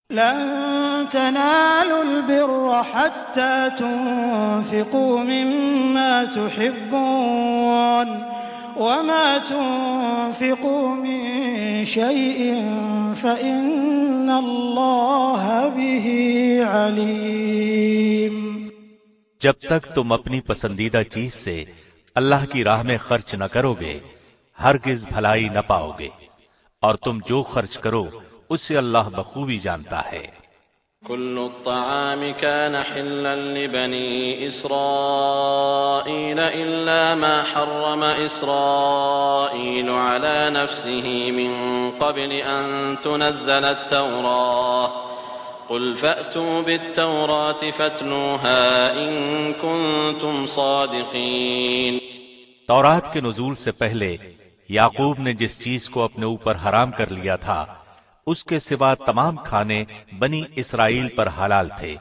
لن تنالوا البر حتى تنفقوا مما تحبون وما تنفقوا من شيء فإن الله به عليم۔ جب تک تم اپنی پسندیدہ چیز سے اللہ کی راہ میں خرچ نہ کرو گے ہرگز بھلائی نہ پاؤ گے، اور تم جو خرچ کرو اسے اللہ بخوبی جانتا ہے۔ كل الطعام كان حلا لبني إسرائيل إلا ما حرم إسرائيل على نفسه من قبل أن تنزل التوراة قل فأتوا بالتوراة فاتلوها إن كنتم صادقين۔ تورات کے نزول سے پہلے یعقوب نے جس چیز کو اپنے اوپر حرام کر لیا تھا اس کے سوا تمام کھانے بنی اسرائیل پر حلال تھے۔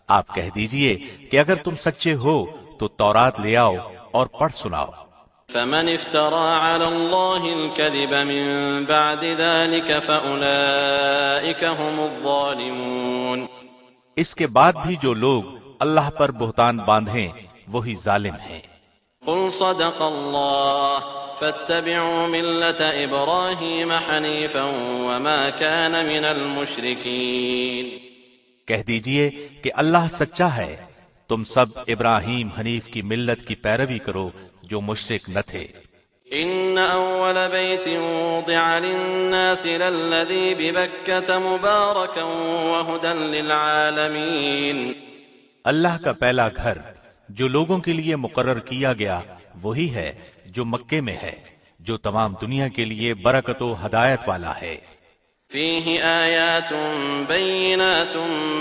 آپ کہہ دیجئے کہ اگر تم سچے ہو تو تورات لے آؤ اور پڑھ سناؤ۔ فمن افترى على الله الكذب من بعد ذلك فأولئك هم الظالمون۔ اس کے بعد بھی جو لوگ اللہ پر بہتان باندھیں وہی ظالم ہیں۔ قل صدق الله فاتبعوا ملة إبراهيم حنيفا وما كان من المشركين۔ کہہ دیجئے کہ اللہ سچا ہے، تم سب ابراہیم حنیف کی ملت کی پیروی کرو جو مشرک نہ تھے۔ إن أول بيت وضع للناس للذي ببكة مباركا وهدى للعالمين۔ اللہ کا پہلا گھر جو لوگوں کے لیے مقرر کیا گیا وہی ہے جو مکے میں ہے، جو تمام دنیا کے لیے برکت و ہدایت والا ہے۔ فيه آيات بينات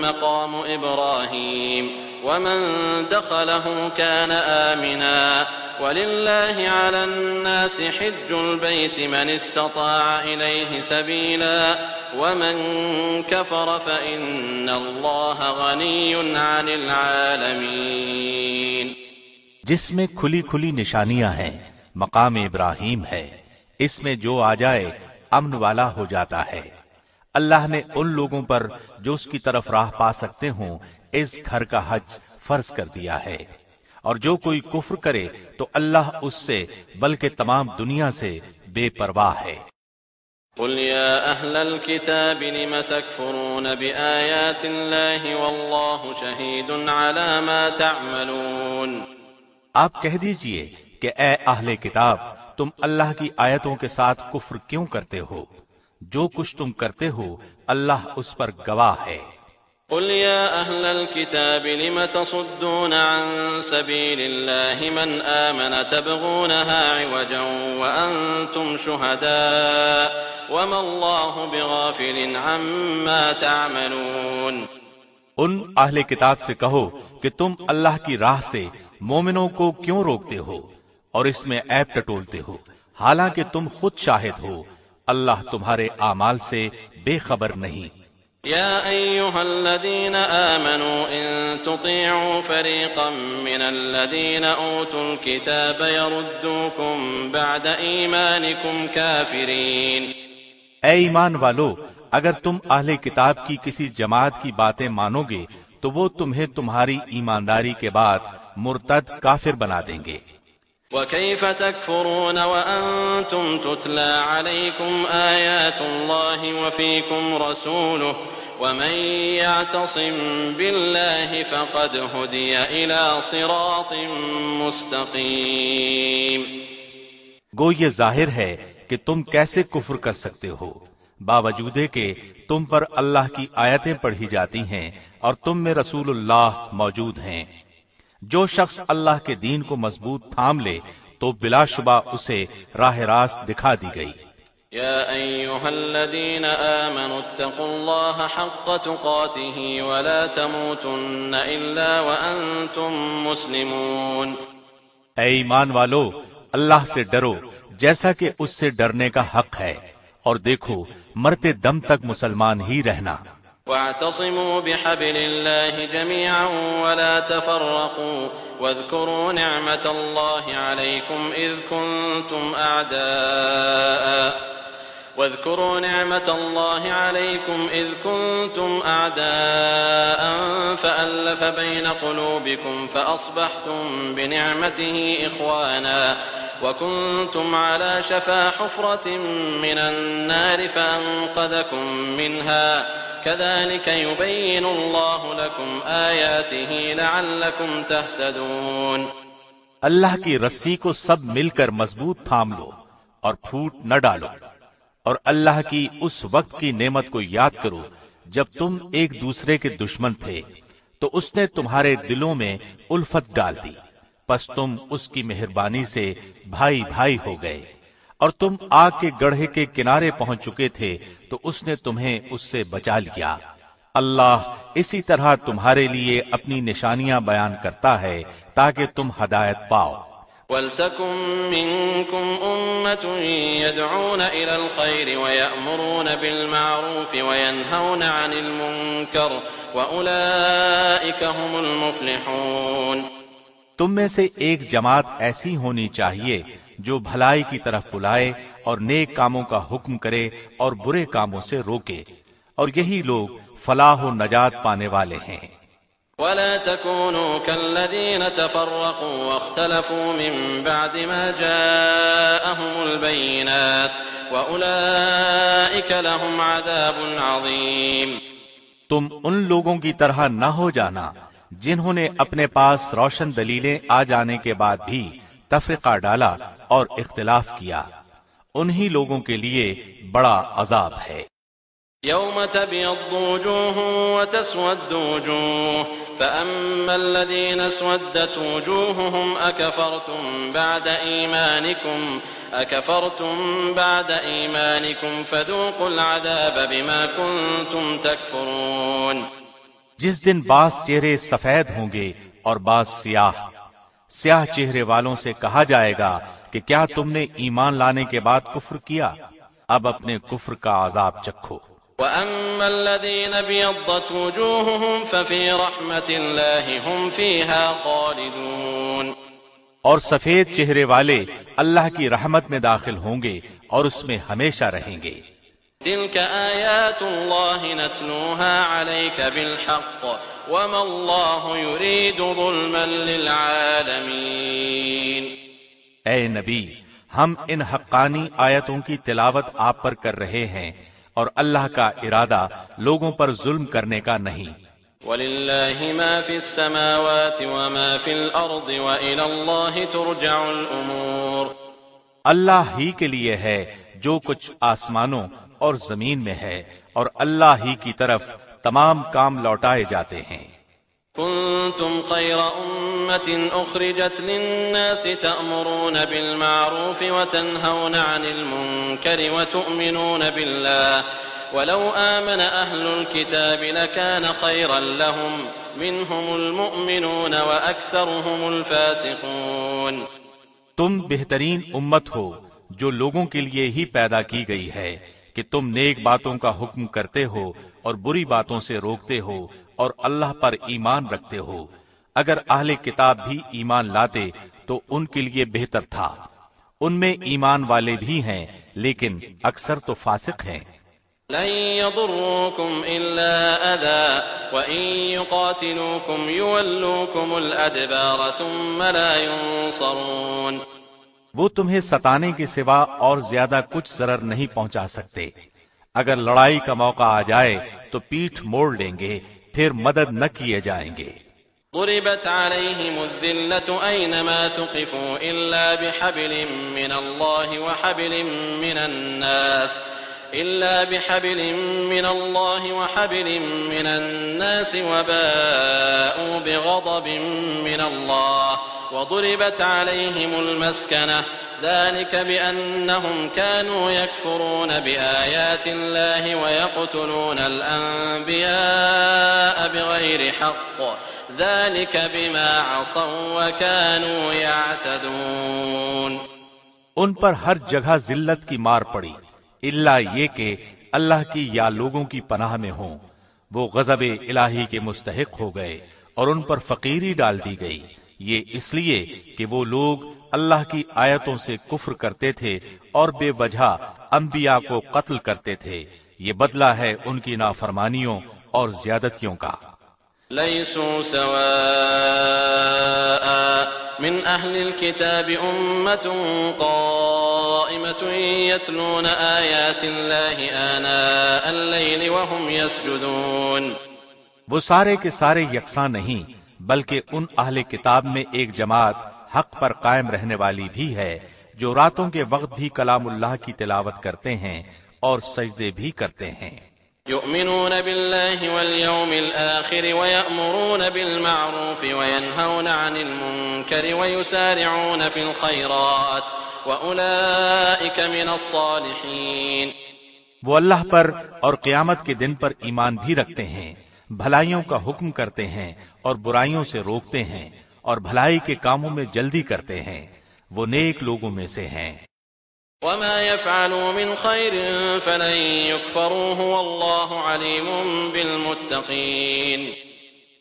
مقام إبراهيم ومن دخله كان آمنا ولله على الناس حج البيت من استطاع إليه سبيلا ومن كفر فإن الله غني عن العالمين۔ جس میں کھلی کھلی نشانیاں ہیں، مقام ابراہیم ہے، اس میں جو آ جائے امن والا ہو جاتا ہے۔ اللہ نے ان لوگوں پر جو اس کی طرف راہ پا سکتے ہوں اس گھر کا حج فرض کر دیا ہے، اور جو کوئی کفر کرے تو اللہ اس سے بلکہ تمام دنیا سے بے پرواہ ہے۔ قل يا أهل الكتاب لم تكفرون بآيات الله والله شهيد على ما تعملون۔ آپ کہہ دیجئے کہ اے اہل کتاب تم اللہ کی آیتوں کے ساتھ کفر کیوں کرتے ہو؟ جو کچھ تم کرتے ہو اللہ اس پر گواہ ہے۔ قل يا أهل الكتاب لم تصدون عن سبيل الله من آمن تبغونها عوجا وأنتم شهداء وما الله بغافل عما تعملون۔ ان اہل کتاب سے کہو کہ تم اللہ کی راہ سے مومنوں کو کیوں روکتے ہو اور اس میں عیب ٹٹولتے ہو، حالانکہ تم خود شاہد ہو، اللہ تمہارے اعمال سے بے خبر نہیں۔ يا أيها الذين آمنوا إن تطيعوا فريقا من الذين أوتوا الكتاب يردوكم بعد إيمانكم كافرين۔ اے ایمان والو، اگر تم اہل کتاب کی کسی جماعت کی باتیں مانو گے تو وہ تمہیں تمہاری ایمانداری کے بعد مرتد کافر بنا دیں گے۔ وكيف تكفرون وأنتم تتلى عليكم آيات الله وفيكم رسوله ومن يعتصم بالله فقد هدي إلى صراط مستقيم۔ گو یہ ظاہر ہے کہ تم کیسے کفر کر سکتے ہو باوجود کہ تم پر اللہ کی آیتیں پڑھی جاتی ہیں اور تم میں رسول اللہ موجود ہیں۔ جو شخص اللہ کے دین کو مضبوط تھام لے تو بلا شبہ اسے راہ راست دکھا دی گئی۔ يا أيها الذين آمنوا اتقوا الله حق تقاته ولا تموتن إلا وأنتم مسلمون۔ اے ایمان والو، اللہ سے ڈرو جیسا کہ اس سے ڈرنے کا حق ہے، اور دیکھو مرتے دم تک مسلمان ہی رہنا۔ واعتصموا بحبل الله جميعا ولا تفرقوا واذكروا نعمة الله عليكم إذ كنتم واذكروا نعمة الله عليكم إذ كنتم أعداء فألف بين قلوبكم فأصبحتم بنعمته إخوانا وكنتم على شفا حفرة من النار فأنقذكم منها كذلك يبين الله لكم آياته لعلكم تهتدون۔ اللہ کی رسی کو سب مل کر مضبوط تھام لو اور پھوٹ نہ ڈالو، اور اللہ کی اس وقت کی نعمت کو یاد کرو جب تم ایک دوسرے کے دشمن تھے تو اس نے تمہارے دلوں میں الفت ڈال دی، پس تم اس کی مہربانی سے بھائی بھائی ہو گئے، اور تم آگ کے گڑھے کے کنارے پہنچ چکے تھے تو اس نے تمہیں اس سے بچا لیا۔ اللہ اسی طرح تمہارے لیے اپنی نشانیاں بیان کرتا ہے تاکہ تم ہدایت پاؤ۔ وَلْتَكُن مِّنكُمْ أُمَّةٌ يَدْعُونَ إِلَى الْخَيْرِ وَيَأْمُرُونَ بِالْمَعْرُوفِ وَيَنْهَوْنَ عَنِ الْمُنكَرِ وَأُولَئِكَ هُمُ الْمُفْلِحُونَ۔ تم میں سے ایک جماعت ایسی ہونی چاہیے جو بھلائی کی طرف بلائے اور نیک کاموں کا حکم کرے اور برے کاموں سے روکے، اور یہی لوگ فلاح و نجات پانے والے ہیں۔ ولا تكونوا كالذين تفرقوا واختلفوا من بعد ما جاءهم البينات وأولئك لهم عذاب عظيم۔ تم ان لوگوں کی طرح نہ ہو جانا جنہوں نے اپنے پاس روشن دلیلیں آ جانے کے بعد بھی تفرقہ ڈالا اور اختلاف کیا، انہی لوگوں کے لیے بڑا عذاب ہے۔ يوم تبيض وجوه وتسود وجوه فأما الذين اسودت وجوههم أكفرتم بعد إيمانكم فذوقوا العذاب بما كنتم تكفرون۔ جس دن بعض چہرے سفید ہوں گے اور بعض سیاہ، سیاہ چہرے والوں سے کہا جائے گا کہ کیا تم نے ایمان لانے کے بعد کفر کیا؟ اب اپنے کفر کا عذاب چکھو۔ وَأَمَّا الَّذِينَ ابْيَضَّتْ وُجُوهُهُمْ فَفِي رَحْمَةِ اللَّهِ هُمْ فِيهَا خَالِدُونَ۔ اور سفید چہرے والے اللہ کی رحمت میں داخل ہوں گے اور اس میں ہمیشہ رہیں گے۔ تِلْكَ آيَاتُ اللَّهِ نَتْلُوهَا عَلَيْكَ بِالْحَقِّ وَمَا اللَّهُ يُرِيدُ ظُلْمًا لِّلْعَالَمِينَ۔ اے نبی، ہم ان حقانی آیتوں کی تلاوت آپ پر کر رہے ہیں، اور اللہ کا ارادہ لوگوں پر ظلم کرنے کا نہیں۔ وَلِلَّهِ مَا فِي السَّمَاوَاتِ وَمَا فِي الْأَرْضِ وَإِلَى اللَّهِ تُرْجَعُ الْأُمُورُ۔ اللہ ہی کے لیے ہے جو کچھ آسمانوں اور زمین میں ہے، اور اللہ ہی کی طرف تمام کام لوٹائے جاتے ہیں۔ كنتم خير أمة أخرجت للناس تأمرون بالمعروف وتنهون عن المنكر وتؤمنون بالله ولو آمن أهل الكتاب لكان خيرا لهم منهم المؤمنون وأكثرهم الفاسقون۔ تم بہترین امت ہو جو لوگوں کے لیے ہی پیدا کی گئی ہے کہ تم نیک باتوں کا حکم کرتے ہو اور بری باتوں سے روکتے ہو اور اللہ پر ایمان رکھتے ہو۔ اگر اہل کتاب بھی ایمان لاتے تو ان کے لیے بہتر تھا، ان میں ایمان والے بھی ہیں لیکن اکثر تو فاسق ہیں۔ لن يضروكم إلا أذى وإن يقاتلوكم يولوكم الأدبار ثم لا ينصرون۔ وہ تمہیں ستانے کے سوا اور زیادہ کچھ ضرر نہیں پہنچا سکتے، اگر لڑائی کا موقع آ جائے تو پیٹھ موڑ لیں گے، پھر مدد نہ کیے جائیں گے۔ ضربت عليهم الذلة أينما ثقفوا إلا بحبل من الله وحبل من الناس وباءوا بغضب من الله وضربت عليهم المسكنة ذلك بأنهم كانوا يكفرون بآيات الله ويقتلون الأنبياء بغير حق ذلك بما عصوا وكانوا يعتدون۔ ان پر ہر جگہ ذلت کی مار پڑی، الا یہ کہ اللہ کی یا لوگوں کی پناہ میں ہوں، وہ غضب الہی کے مستحق ہو گئے اور ان پر فقیری ڈال دی گئی، یہ اس لیے کہ وہ لوگ اللہ کی آیتوں سے کفر کرتے تھے اور بے وجہ انبیاء کو قتل کرتے تھے. یہ بدلہ ہے ان کی نافرمانیوں اور زیادتیوں کا. ليسوا سواء من أهل الكتاب أمة قائمة يتلون آيات الله آناء الليل وهم يسجدون. وہ سارے کے سارے یکساں نہیں، بلکہ ان اہل کتاب میں ایک جماعت حق پر قائم رہنے والی بھی ہے جو راتوں کے وقت بھی کلام اللہ کی تلاوت کرتے ہیں اور سجدے بھی کرتے ہیں. يؤمنون بالله واليوم الآخر ويأمرون بالمعروف وينهون عن المنكر ويسارعون في الخيرات وأولئك من الصالحين. وہ اللہ پر اور قیامت کے دن پر ایمان بھی رکھتے ہیں، بھلائیوں کا حکم کرتے ہیں اور برائیوں سے روکتے ہیں اور بھلائی کے کاموں میں جلدی کرتے ہیں، وہ نیک لوگوں میں سے ہیں. وما يفعلوا من خير فلن يكفروه والله عليم بالمتقين.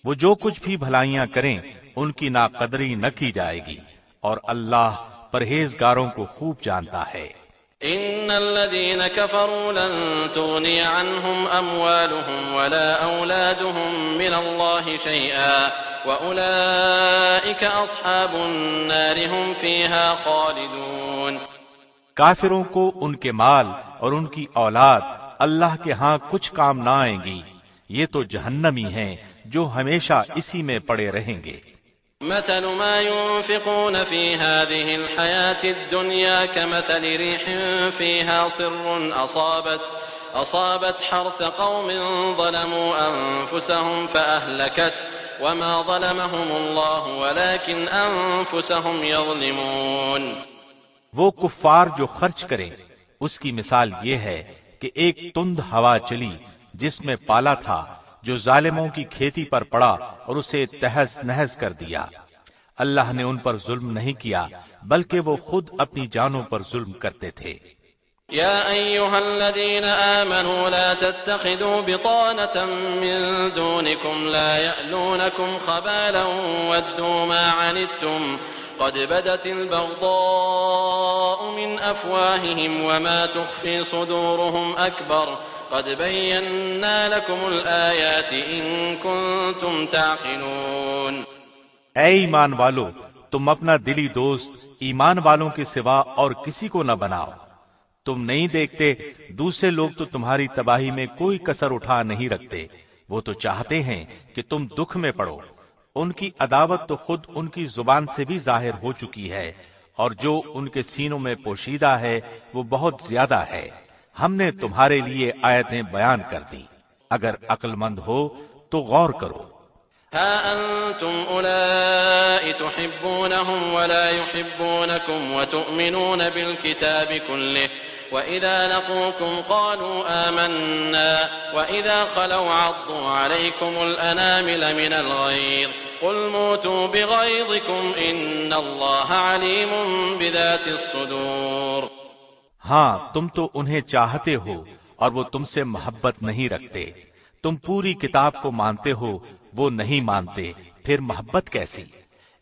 وہ جو کچھ بھی بھلائیاں کریں ان کی ناقدری نہ کی جائے گی اور اللہ پرہیزگاروں کو خوب جانتا ہے. ان الذين كفروا لن تغني عنهم اموالهم ولا اولادهم من الله شيئا واولئك اصحاب النار هم فيها خالدون. کافروں کو ان کے مال اور ان کی اولاد اللہ کے ہاں کچھ کام نہ آئیں گی، یہ تو جہنمی ہیں جو ہمیشہ اسی میں پڑے رہیں گے. مثل ما ينفقون في هذه الحياة الدنيا كمثل ريح فيها صر أصابت حرث قوم ظلموا أنفسهم فأهلكت وما ظلمهم الله ولكن أنفسهم يظلمون. وہ کفار جو خرچ کریں اس کی مثال یہ ہے کہ ایک تند ہوا چلی جس میں پالا تھا جو ظالموں کی کھیتی پر پڑا اور اسے تہز نہز کر دیا. اللہ نے ان پر ظلم نہیں کیا بلکہ وہ خود اپنی جانوں پر ظلم کرتے تھے. يا أيها الذين آمنوا لا تتخذوا بطانة من دونكم لا يألونكم خبالا ودوا ما عنتم قد بدت البغضاء من أفواههم وما تخفي صدورهم أكبر قد بينا لكم الآيات إن كنتم تعقلون. اے ایمان والو، تم اپنا دلی دوست ایمان والوں کے سوا اور کسی کو نہ بناؤ. تم نہیں دیکھتے دوسرے لوگ تو تمہاری تباہی میں کوئی کسر اٹھا نہیں رکھتے، وہ تو چاہتے ہیں کہ تم دکھ میں پڑو. ان کی عداوت تو خود ان کی زبان سے بھی ظاہر ہو چکی ہے اور جو ان کے سینوں میں پوشیدہ ہے وہ بہت زیادہ ہے. ہم نے تمہارے لیے آیتیں بیان کر دی، اگر عقل مند ہو تو غور کرو. ها أنتم أولئك تحبونهم ولا يحبونكم وتؤمنون بالكتاب كله وإذا لقوكم قالوا آمنا وإذا خلوا عضوا عليكم الأنامل من الغيظ قل موتوا بغيظكم إن الله عليم بذات الصدور. ہاں تم تو انہیں چاہتے ہو اور وہ تم سے محبت نہیں رکھتے. تم پوری کتاب کو مانتے ہو، وہ نہیں مانتے، پھر محبت کیسی؟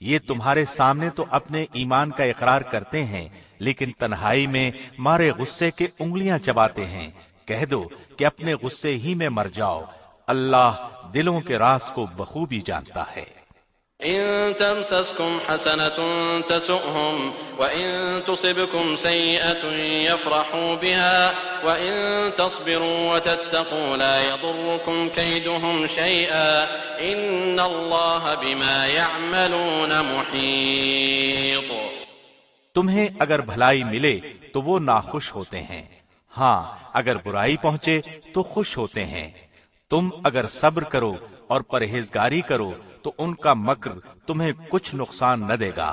یہ تمہارے سامنے تو اپنے ایمان کا اقرار کرتے ہیں لیکن تنہائی میں مارے غصے کے انگلیاں چباتے ہیں. کہہ دو کہ اپنے غصے ہی میں مر جاؤ، اللہ دلوں کے راز کو بخوبی جانتا ہے. إن تمسسكم حسنة تسؤهم وإن تصبكم سيئة يفرحوا بها وإن تصبروا وتتقوا لا يضركم كيدهم شيئا إن الله بما يعملون محيط. تمہیں اگر بھلائی ملے تو وہ ناخوش ہوتے ہیں، ہاں اگر برائی پہنچے تو خوش ہوتے ہیں. تم اگر صبر کرو اور پرہیزگاری کرو تو ان کا مکر تمہیں کچھ نقصان نہ دے گا،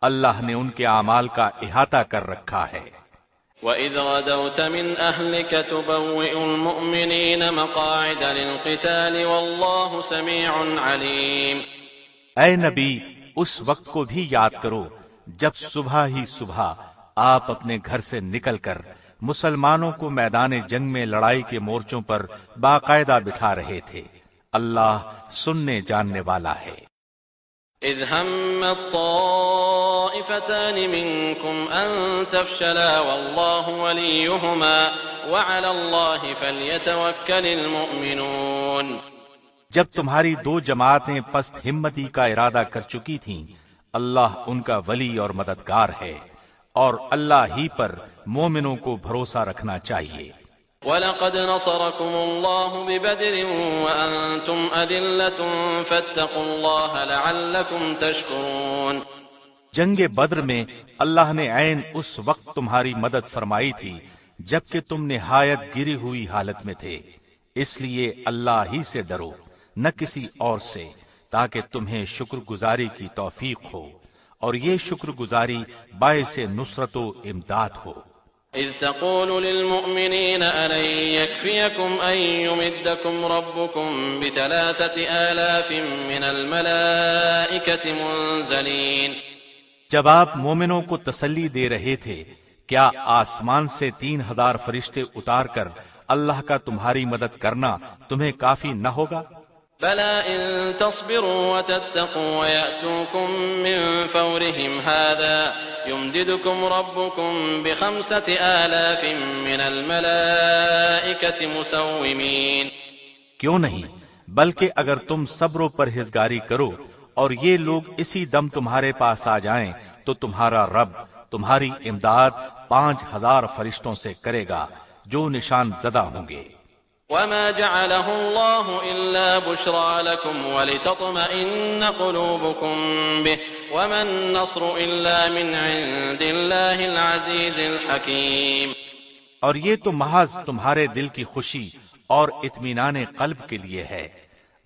اللہ نے ان کے اعمال کا احاطہ کر رکھا ہے. وَإِذْ غَدَوْتَ مِنْ أَهْلِكَ تُبَوِّئُ الْمُؤْمِنِينَ مَقَاعِدَ لِلْقِتَالِ وَاللَّهُ سَمِيعٌ عَلِيمٌ. اے نبی، اس وقت کو بھی یاد کرو جب صبح ہی صبح آپ اپنے گھر سے نکل کر مسلمانوں کو میدان جنگ میں لڑائی کے مورچوں پر باقاعدہ بٹھا رہے تھے. اللہ سننے جاننے والا ہے. إذ همت طائفتان منكم أن تفشلا والله وليهما وعلى الله فليتوكل المؤمنون. جب تمہاری دو جماعتیں پست ہمتی کا ارادہ کر چکی تھیں، اللہ ان کا ولی اور مددگار ہے، اور اللہ ہی پر مومنوں کو بھروسہ رکھنا چاہیے. وَلَقَدْ نَصَرَكُمُ اللَّهُ بِبَدْرٍ وَأَنْتُمْ أَذِلَّةٌ فَاتَّقُوا اللَّهَ لَعَلَّكُمْ تَشْكُرُونَ. جنگ بدر میں اللہ نے عین اس وقت تمہاری مدد فرمائی تھی جبکہ تم نہایت گری ہوئی حالت میں تھے، اس لیے اللہ ہی سے ڈرو نہ کسی اور سے، تاکہ تمہیں شکر گزاری کی توفیق ہو، اور یہ شکر گزاری باعث نصرت و امداد ہو. إذ تقول للمؤمنين ألن يكفيكم أن يمدكم ربكم ب3,000 من الملائكة منزلين. جب آپ مومنوں کو تسلی دے رہے تھے، کیا آسمان سے 3,000 فرشتے اتار کر اللہ کا تمہاری مدد کرنا تمہیں کافی نہ ہوگا؟ بلى إن تصبروا وتتقوا ويأتوكم من فورهم هذا يمددكم ربكم ب5,000 من الملائكة مسومين. کیوں نہیں، بلکہ اگر تم صبر و پرہیزگاری کرو اور یہ لوگ اسی دم تمہارے پاس آ جائیں تو تمہارا رب تمہاری امداد 5,000 فرشتوں سے کرے گا جو نشان زدہ ہوں گے. وما جعله الله إلا بشرى لكم ولتطمئن قلوبكم به وما النصر إلا من عند الله العزيز الحكيم. اور یہ تو محض تمہارے دل کی خوشی اور اطمینان قلب کے لیے ہے،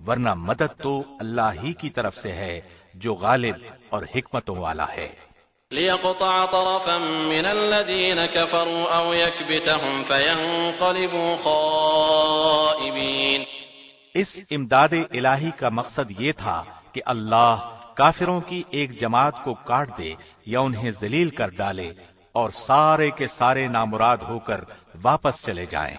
ورنہ مدد تو اللہ ہی کی طرف سے ہے جو غالب اور حکمتوں والا ہے. ليقطع طرفا من الذين كفروا أو يكبتهم فينقلبوا خائبين. اس امداد الہی کا مقصد یہ تھا کہ اللہ کافروں کی ایک جماعت کو کاٹ دے یا انہیں ذلیل کر ڈالے اور سارے کے سارے نامراد ہو کر واپس چلے جائیں.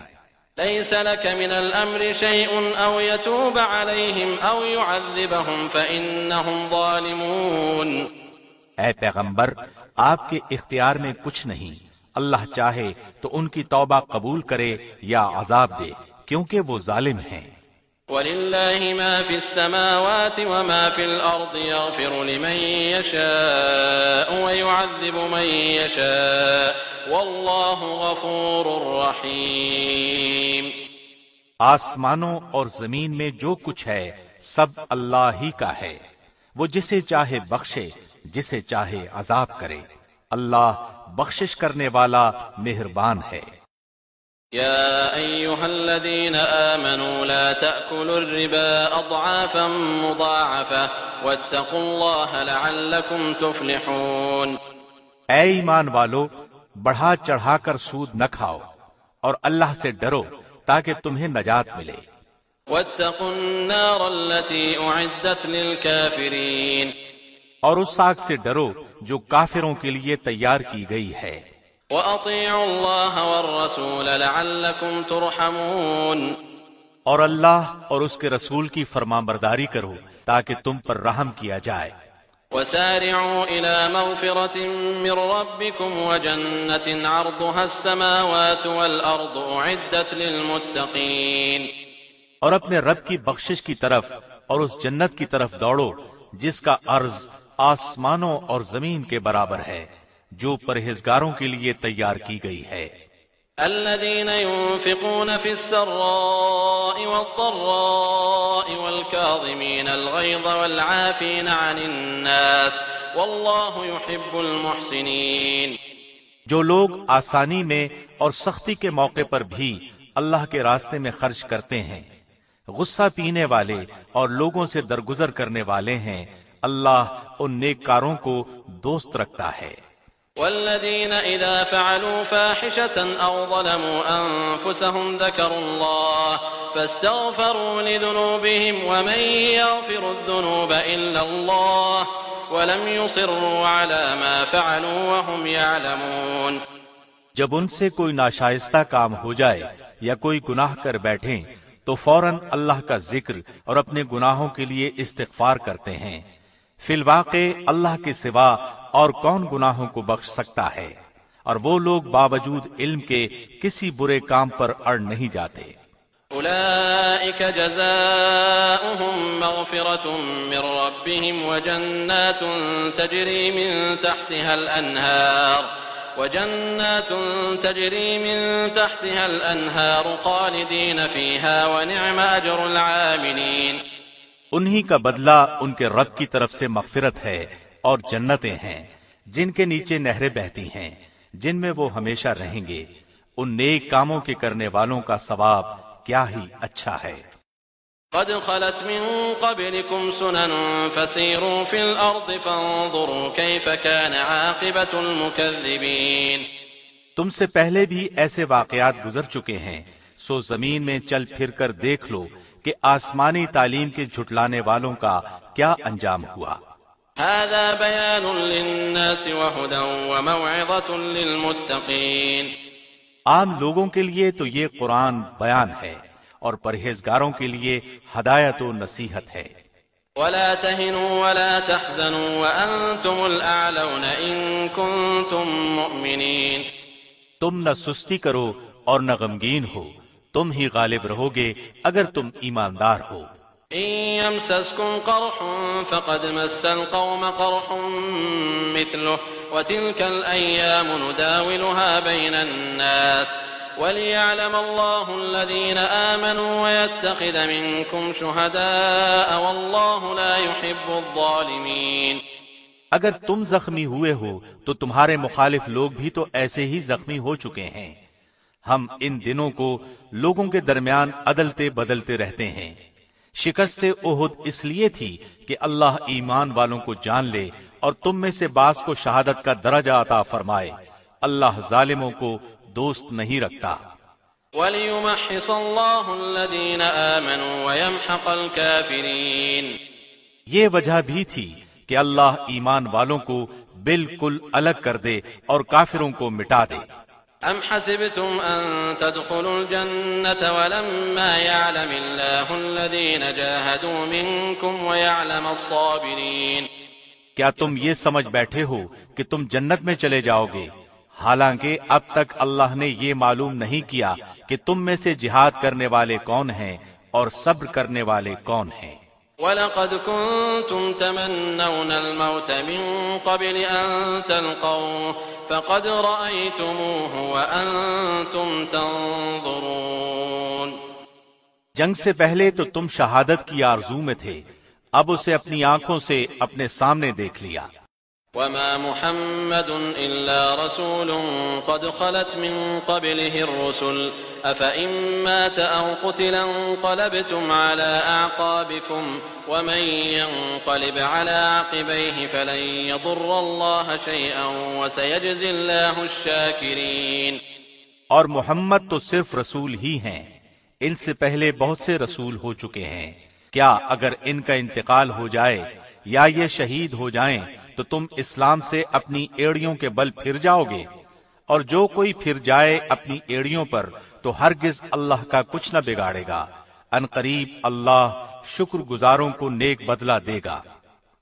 ليس لك من الأمر شيء أو يتوب عليهم أو يعذبهم فإنهم ظالمون. اے پیغمبر، آپ کے اختیار میں کچھ نہیں، اللہ چاہے تو ان کی توبہ قبول کرے یا عذاب دے، کیونکہ وہ ظالم ہیں. وَلِلَّهِ مَا فِي السَّمَاوَاتِ وَمَا فِي الْأَرْضِ يَغْفِرُ لِمَن يَشَاءُ وَيُعَذِّبُ مَن يَشَاءُ وَاللَّهُ غَفُورٌ رَّحِيمٌ. آسمانوں اور زمین میں جو کچھ ہے سب اللہ ہی کا ہے، وہ جسے چاہے بخشے، جسے چاہے عذاب کرے. اللہ بخشش کرنے والا مہربان ہے. يا أيها الذين آمنوا لا تأكلوا الربا أضعافا مضاعفة واتقوا الله لعلكم تفلحون. اے ایمان والو، بڑھا چڑھا کر سود نہ کھاؤ اور اللہ سے ڈرو تاکہ تمہیں نجات ملے. واتقوا النار التي أعدت للكافرين. اور اس آگ سے ڈرو جو کافروں کے لیے تیار کی گئی ہے. وَأَطِيعُوا اللَّهَ وَالرَّسُولَ لَعَلَّكُمْ تُرْحَمُونَ. اور اللہ اور اس کے رسول کی فرمانبرداری کرو تاکہ تم پر رحم کیا جائے. وَسَارِعُوا إِلَى مَغْفِرَةٍ مِّن رَّبِّكُمْ وَجَنَّةٍ عَرْضُهَا السَّمَاوَاتُ وَالْأَرْضُ أُعِدَّتْ لِلْمُتَّقِينَ. اور اپنے رب کی بخشش کی طرف اور اس جنت کی طرف دوڑو جس کا عرض آسمانوں اور زمین کے برابر ہے، جو پرہیزگاروں کے لیے تیار کی گئی ہے. الذين ينفقون في السراء والضراء والكاظمين الغيظ والعافين عن الناس والله يحب المحسنين. جو لوگ آسانی میں اور سختی کے موقع پر بھی اللہ کے راستے میں خرچ کرتے ہیں، غصہ پینے والے اور لوگوں سے درگزر کرنے والے ہیں، اللہ ان نیک کاروں کو دوست رکھتا ہے. والذين إذا فعلوا فاحشة أو ظلموا أنفسهم ذكروا الله فاستغفروا لذنوبهم ومن يغفر الذنوب إلا الله ولم يصروا على ما فعلوا وهم يعلمون. جب ان سے کوئی ناشائستہ کام ہو جائے یا کوئی گناہ کر بیٹھیں تو فوراً اللہ کا ذکر اور اپنے گناہوں کے لیے استغفار کرتے ہیں، فی الواقع اللہ کے سوا اور کون گناہوں کو بخش سکتا ہے، اور وہ لوگ باوجود علم کے کسی برے کام پر اڑ نہیں جاتے۔ أولئك جزاؤهم مغفرة من ربهم وجنات تجري من تحتها الأنهار خالدين فيها ونعم أجر العاملين۔ انہی کا بدلہ ان کے رب کی طرف سے مغفرت ہے اور جنتیں ہیں جن کے نیچے نہریں بہتی ہیں، جن میں وہ ہمیشہ رہیں گے۔ ان نیک کاموں کے کرنے والوں کا ثواب کیا ہی اچھا ہے۔ قد خلت من قبلكم سنن فسيروا في الأرض فانظروا كيف كان عاقبة المكذبين۔ تم سے پہلے بھی ایسے واقعات گزر چکے ہیں، سو زمین میں چل پھر کر دیکھ لو کہ آسمانی تعلیم کے جھٹلانے والوں کا کیا انجام ہوا۔ هذا بيان للناس وهدى وموعظة للمتقين۔ عام لوگوں کے لیے تو یہ قرآن بیان ہے اور پرہیزگاروں کے لیے ہدایت و نصیحت ہے۔ ولا تهنوا ولا تحزنوا وأنتم الأعلون إن كنتم مؤمنين۔ تم نہ سستی کرو اور نہ غمگین ہو، تم ہی غالب رہو گے اگر تم ایماندار ہو۔ إن يمسسكم قرح فقد مس القوم قرح مثله وتلك الأيام نداولها بين الناس وليعلم الله الذين آمنوا ويتخذ منكم شهداء والله لا يحب الظالمين۔ اگر تم زخمی ہوئے ہو تو تمہارے مخالف لوگ بھی تو ایسے ہی زخمی ہو چکے ہیں۔ ہم ان دنوں کو لوگوں کے درمیان عدلتے بدلتے رہتے ہیں۔ شکست احد اس لیے تھی کہ اللہ ایمان والوں کو جان لے اور تم میں سے بعض کو شہادت کا درجہ عطا فرمائے۔ اللہ ظالموں کو دوست نہیں رکھتا۔ وَلِيُمَحِّصَ اللَّهُ الَّذِينَ آمَنُوا وَيَمْحَقَ الْكَافِرِينَ۔ یہ وجہ بھی تھی کہ اللہ ایمان والوں کو بالکل الگ کر دے اور کافروں کو مٹا دے۔ أَمْ حَسِبْتُمْ أَن تَدْخُلُوا الْجَنَّةَ وَلَمَّا يَعْلَمِ اللَّهُ الَّذِينَ جَاهَدُوا مِنكُمْ وَيَعْلَمَ الصَّابِرِينَ۔ کیا تم یہ سمجھ بیٹھے ہو کہ تم جنت میں چلے جاؤ گے، حالانکہ اب تک اللہ نے یہ معلوم نہیں کیا کہ تم میں سے جہاد کرنے والے کون ہیں اور صبر کرنے والے کون ہیں۔ وَلَقَدْ كُنْتُمْ تَمَنَّوْنَ الْمَوْتَ مِنْ قَبْلِ أَنْ تَلْقَوْهُ فَقَدْ رَأَيْتُمُوهُ وَأَنْتُمْ تَنْظُرُونَ۔ جنگ سے پہلے تو تم شہادت کی آرزو میں تھے، اب اسے اپنی آنکھوں سے اپنے سامنے دیکھ لیا۔ وَمَا مُحَمَّدٌ إِلَّا رَسُولٌ قَدْ خَلَتْ مِن قَبْلِهِ الرُّسُلُ أَفَإِن مَّاتَ أَوْ قُتِلَ انقَلَبْتُمْ عَلَىٰ أَعْقَابِكُمْ وَمَن يَنقَلِبْ عَلَىٰ عَقِبَيْهِ فَلَن يَضُرَّ اللَّهَ شَيْئًا وَسَيَجْزِي اللَّهُ الشَّاكِرِينَ۔ اور محمد تو صرف رسول ہی ہیں، ان سے پہلے بہت سے رسول ہو چکے ہیں، کیا اگر ان کا انتقال ہو جائے یا یہ شہید ہو جائیں تو تم اسلام سے اپنی ایڑیوں کے بل پھر جاؤ گے؟ اور جو کوئی پھر جائے اپنی ایڑیوں پر تو ہرگز اللہ کا کچھ نہ بگاڑے گا، ان قریب اللہ شکر گزاروں کو نیک بدلہ دے گا۔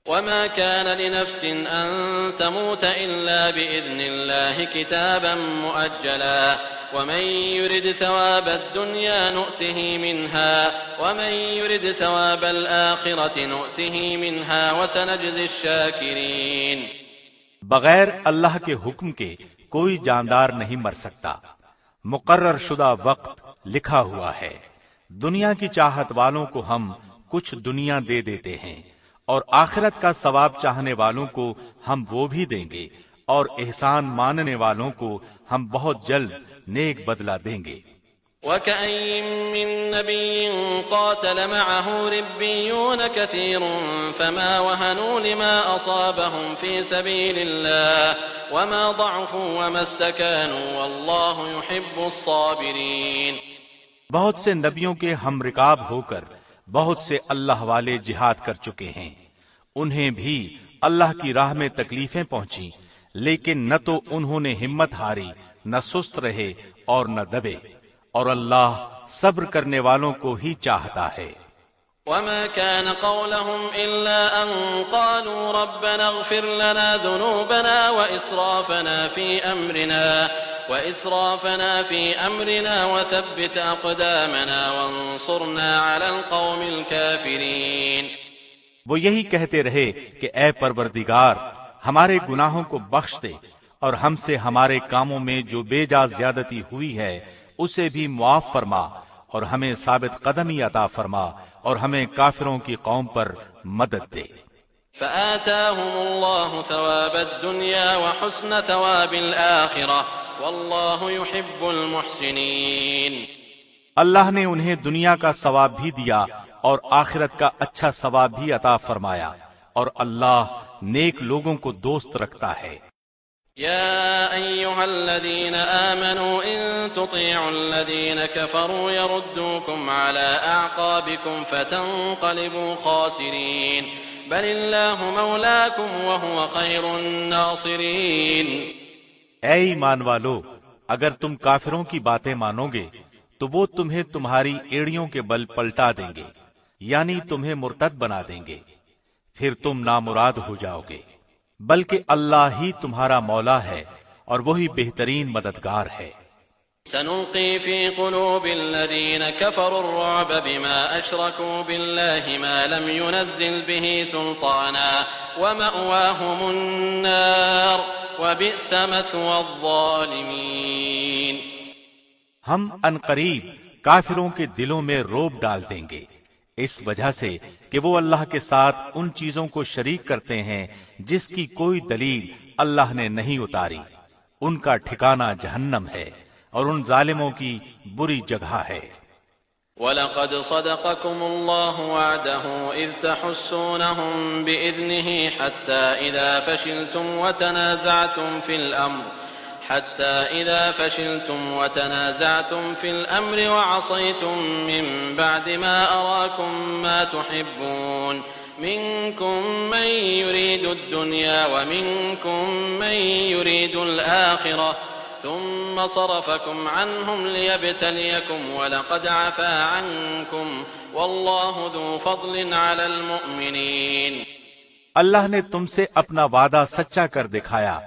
وما كان لنفس أن تموت إلا بإذن الله كتابا مؤجلا ومن يرد ثواب الدنيا نؤته منها ومن يرد ثواب الآخرة نؤته منها وسنجزي الشاكرين۔ بغیر اللہ کے حکم کے کوئی جاندار نہیں مر سکتا، مقرر شدہ وقت لکھا ہوا ہے۔ دنیا کی چاہت والوں کو ہم کچھ دنیا دے دیتے ہیں اور آخرت کا ثواب چاہنے والوں کو ہم وہ بھی دیں گے، اور احسان ماننے والوں کو ہم بہت جلد نیک بدلہ دیں گے۔ وَكَأَيٍّ مِّن نَّبِيٍّ قَاتَلَ مَعَهُ رِبِّيُّونَ كَثِيرٌ فَمَا وَهَنُوا لِمَا أَصَابَهُمْ فِي سَبِيلِ اللَّهِ وَمَا ضَعُفُوا وَمَا اسْتَكَانُوا وَاللَّهُ يُحِبُّ الصَّابِرِينَ۔ بہت سے نبیوں کے ہم رکاب ہو کر بہت سے اللہ والے جہاد کر چکے ہیں، انہیں بھی اللہ کی راہ میں تکلیفیں پہنچی، لیکن نہ تو انہوں نے ہمت ہاری، نہ سست رہے اور نہ دبے، اور اللہ صبر کرنے والوں کو ہی چاہتا ہے۔ وما كان قولهم إلا أن قالوا ربنا اغفر لنا ذنوبنا وإسرافنا في أمرنا وثبت أقدامنا وانصرنا على القوم الكافرين. وہ یہی کہتے رہے کہ اے پروردگار ہمارے گناہوں کو بخش دے اور ہم سے ہمارے کاموں میں جو بے جا زیادتی ہوئی ہے اسے بھی معاف فرما اور ہمیں ثابت قدمی عطا فرما اور ہمیں کافروں کی قوم پر مدد دے. فآتاهم الله ثواب الدنيا وحسن ثواب الآخرة والله يحب المحسنين. اللہ نے انہیں دنیا کا ثواب بھی دیا اور آخرت کا اچھا ثواب بھی عطا فرمایا اور اللہ نیک لوگوں کو دوست رکھتا ہے. يا أيها الذين آمنوا إن تطيعوا الذين كفروا يردوكم على أعقابكم فتنقلبوا خاسرين بل الله مولاكم وهو خير الناصرين. اے ایمان والو، اگر تم کافروں کی باتیں مانو گے تو وہ تمہیں تمہاری ایڑیوں کے بل پلٹا دیں گے، یعنی تمہیں مرتد بنا دیں گے، پھر تم نامراد ہو جاؤ گے. بلکہ اللہ ہی تمہارا مولا ہے اور وہی بہترین مددگار ہے. سنلقي في قلوب الذين كفروا الرعب بما أشركوا بالله ما لم ينزل به سلطانا ومأواهم النار وبئس مثوى الظالمين. ہم عنقریب کافروں کے دلوں میں روب ڈال دیں گے اس وجہ سے کہ وہ اللہ کے ساتھ ان چیزوں کو شریک کرتے ہیں جس کی کوئی دلیل اللہ نے نہیں اتاری. ان کا ٹھکانہ جہنم ہے اور ان ظالموں کی بری جگہ ہے. وَلَقَدْ صَدَقَكُمُ اللَّهُ وَعْدَهُ إِذْ تَحُسُّونَهُم بِإِذْنِهِ حَتَّى إِذَا فَشِلْتُمْ وَتَنَازَعْتُمْ فِي الْأَمْرِ وَعَصَيْتُم مِّن بَعْدِ مَا أَرَاكُم مَّا تُحِبُّونَ مِنكُم مَّن يُرِيدُ الدُّنْيَا وَمِنكُم مَّن يُرِيدُ الْآخِرَةَ ثُمَّ صَرَفَكُمْ عَنْهُمْ لِيَبْتَلِيَكُمْ وَلَقَدْ عَفَا عَنكُمْ وَاللَّهُ ذُو فَضْلٍ عَلَى الْمُؤْمِنِينَ. اللہ نے تم سے اپنا وعدہ سچا کر دکھایا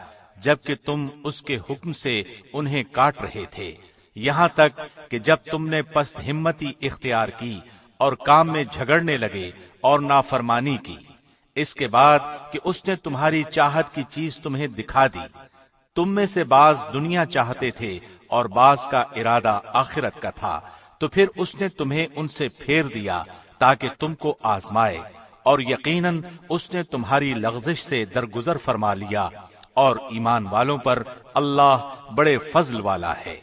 جبکہ تم اس کے حکم سے انہیں کاٹ رہے تھے، یہاں تک کہ جب تم نے پست ہمتی اختیار کی اور کام میں جھگڑنے لگے اور نافرمانی کی، اس کے بعد کہ اس نے تمہاری چاہت کی چیز تمہیں دکھا دی. تم میں سے بعض دنیا چاہتے تھے اور بعض کا ارادہ آخرت کا تھا، تو پھر اس نے تمہیں ان سے پھیر دیا تاکہ تم کو آزمائے، اور یقیناً اس نے تمہاری لغزش سے درگزر فرما لیا، اور ایمان والوں پر اللہ بڑے فضل والا ہے.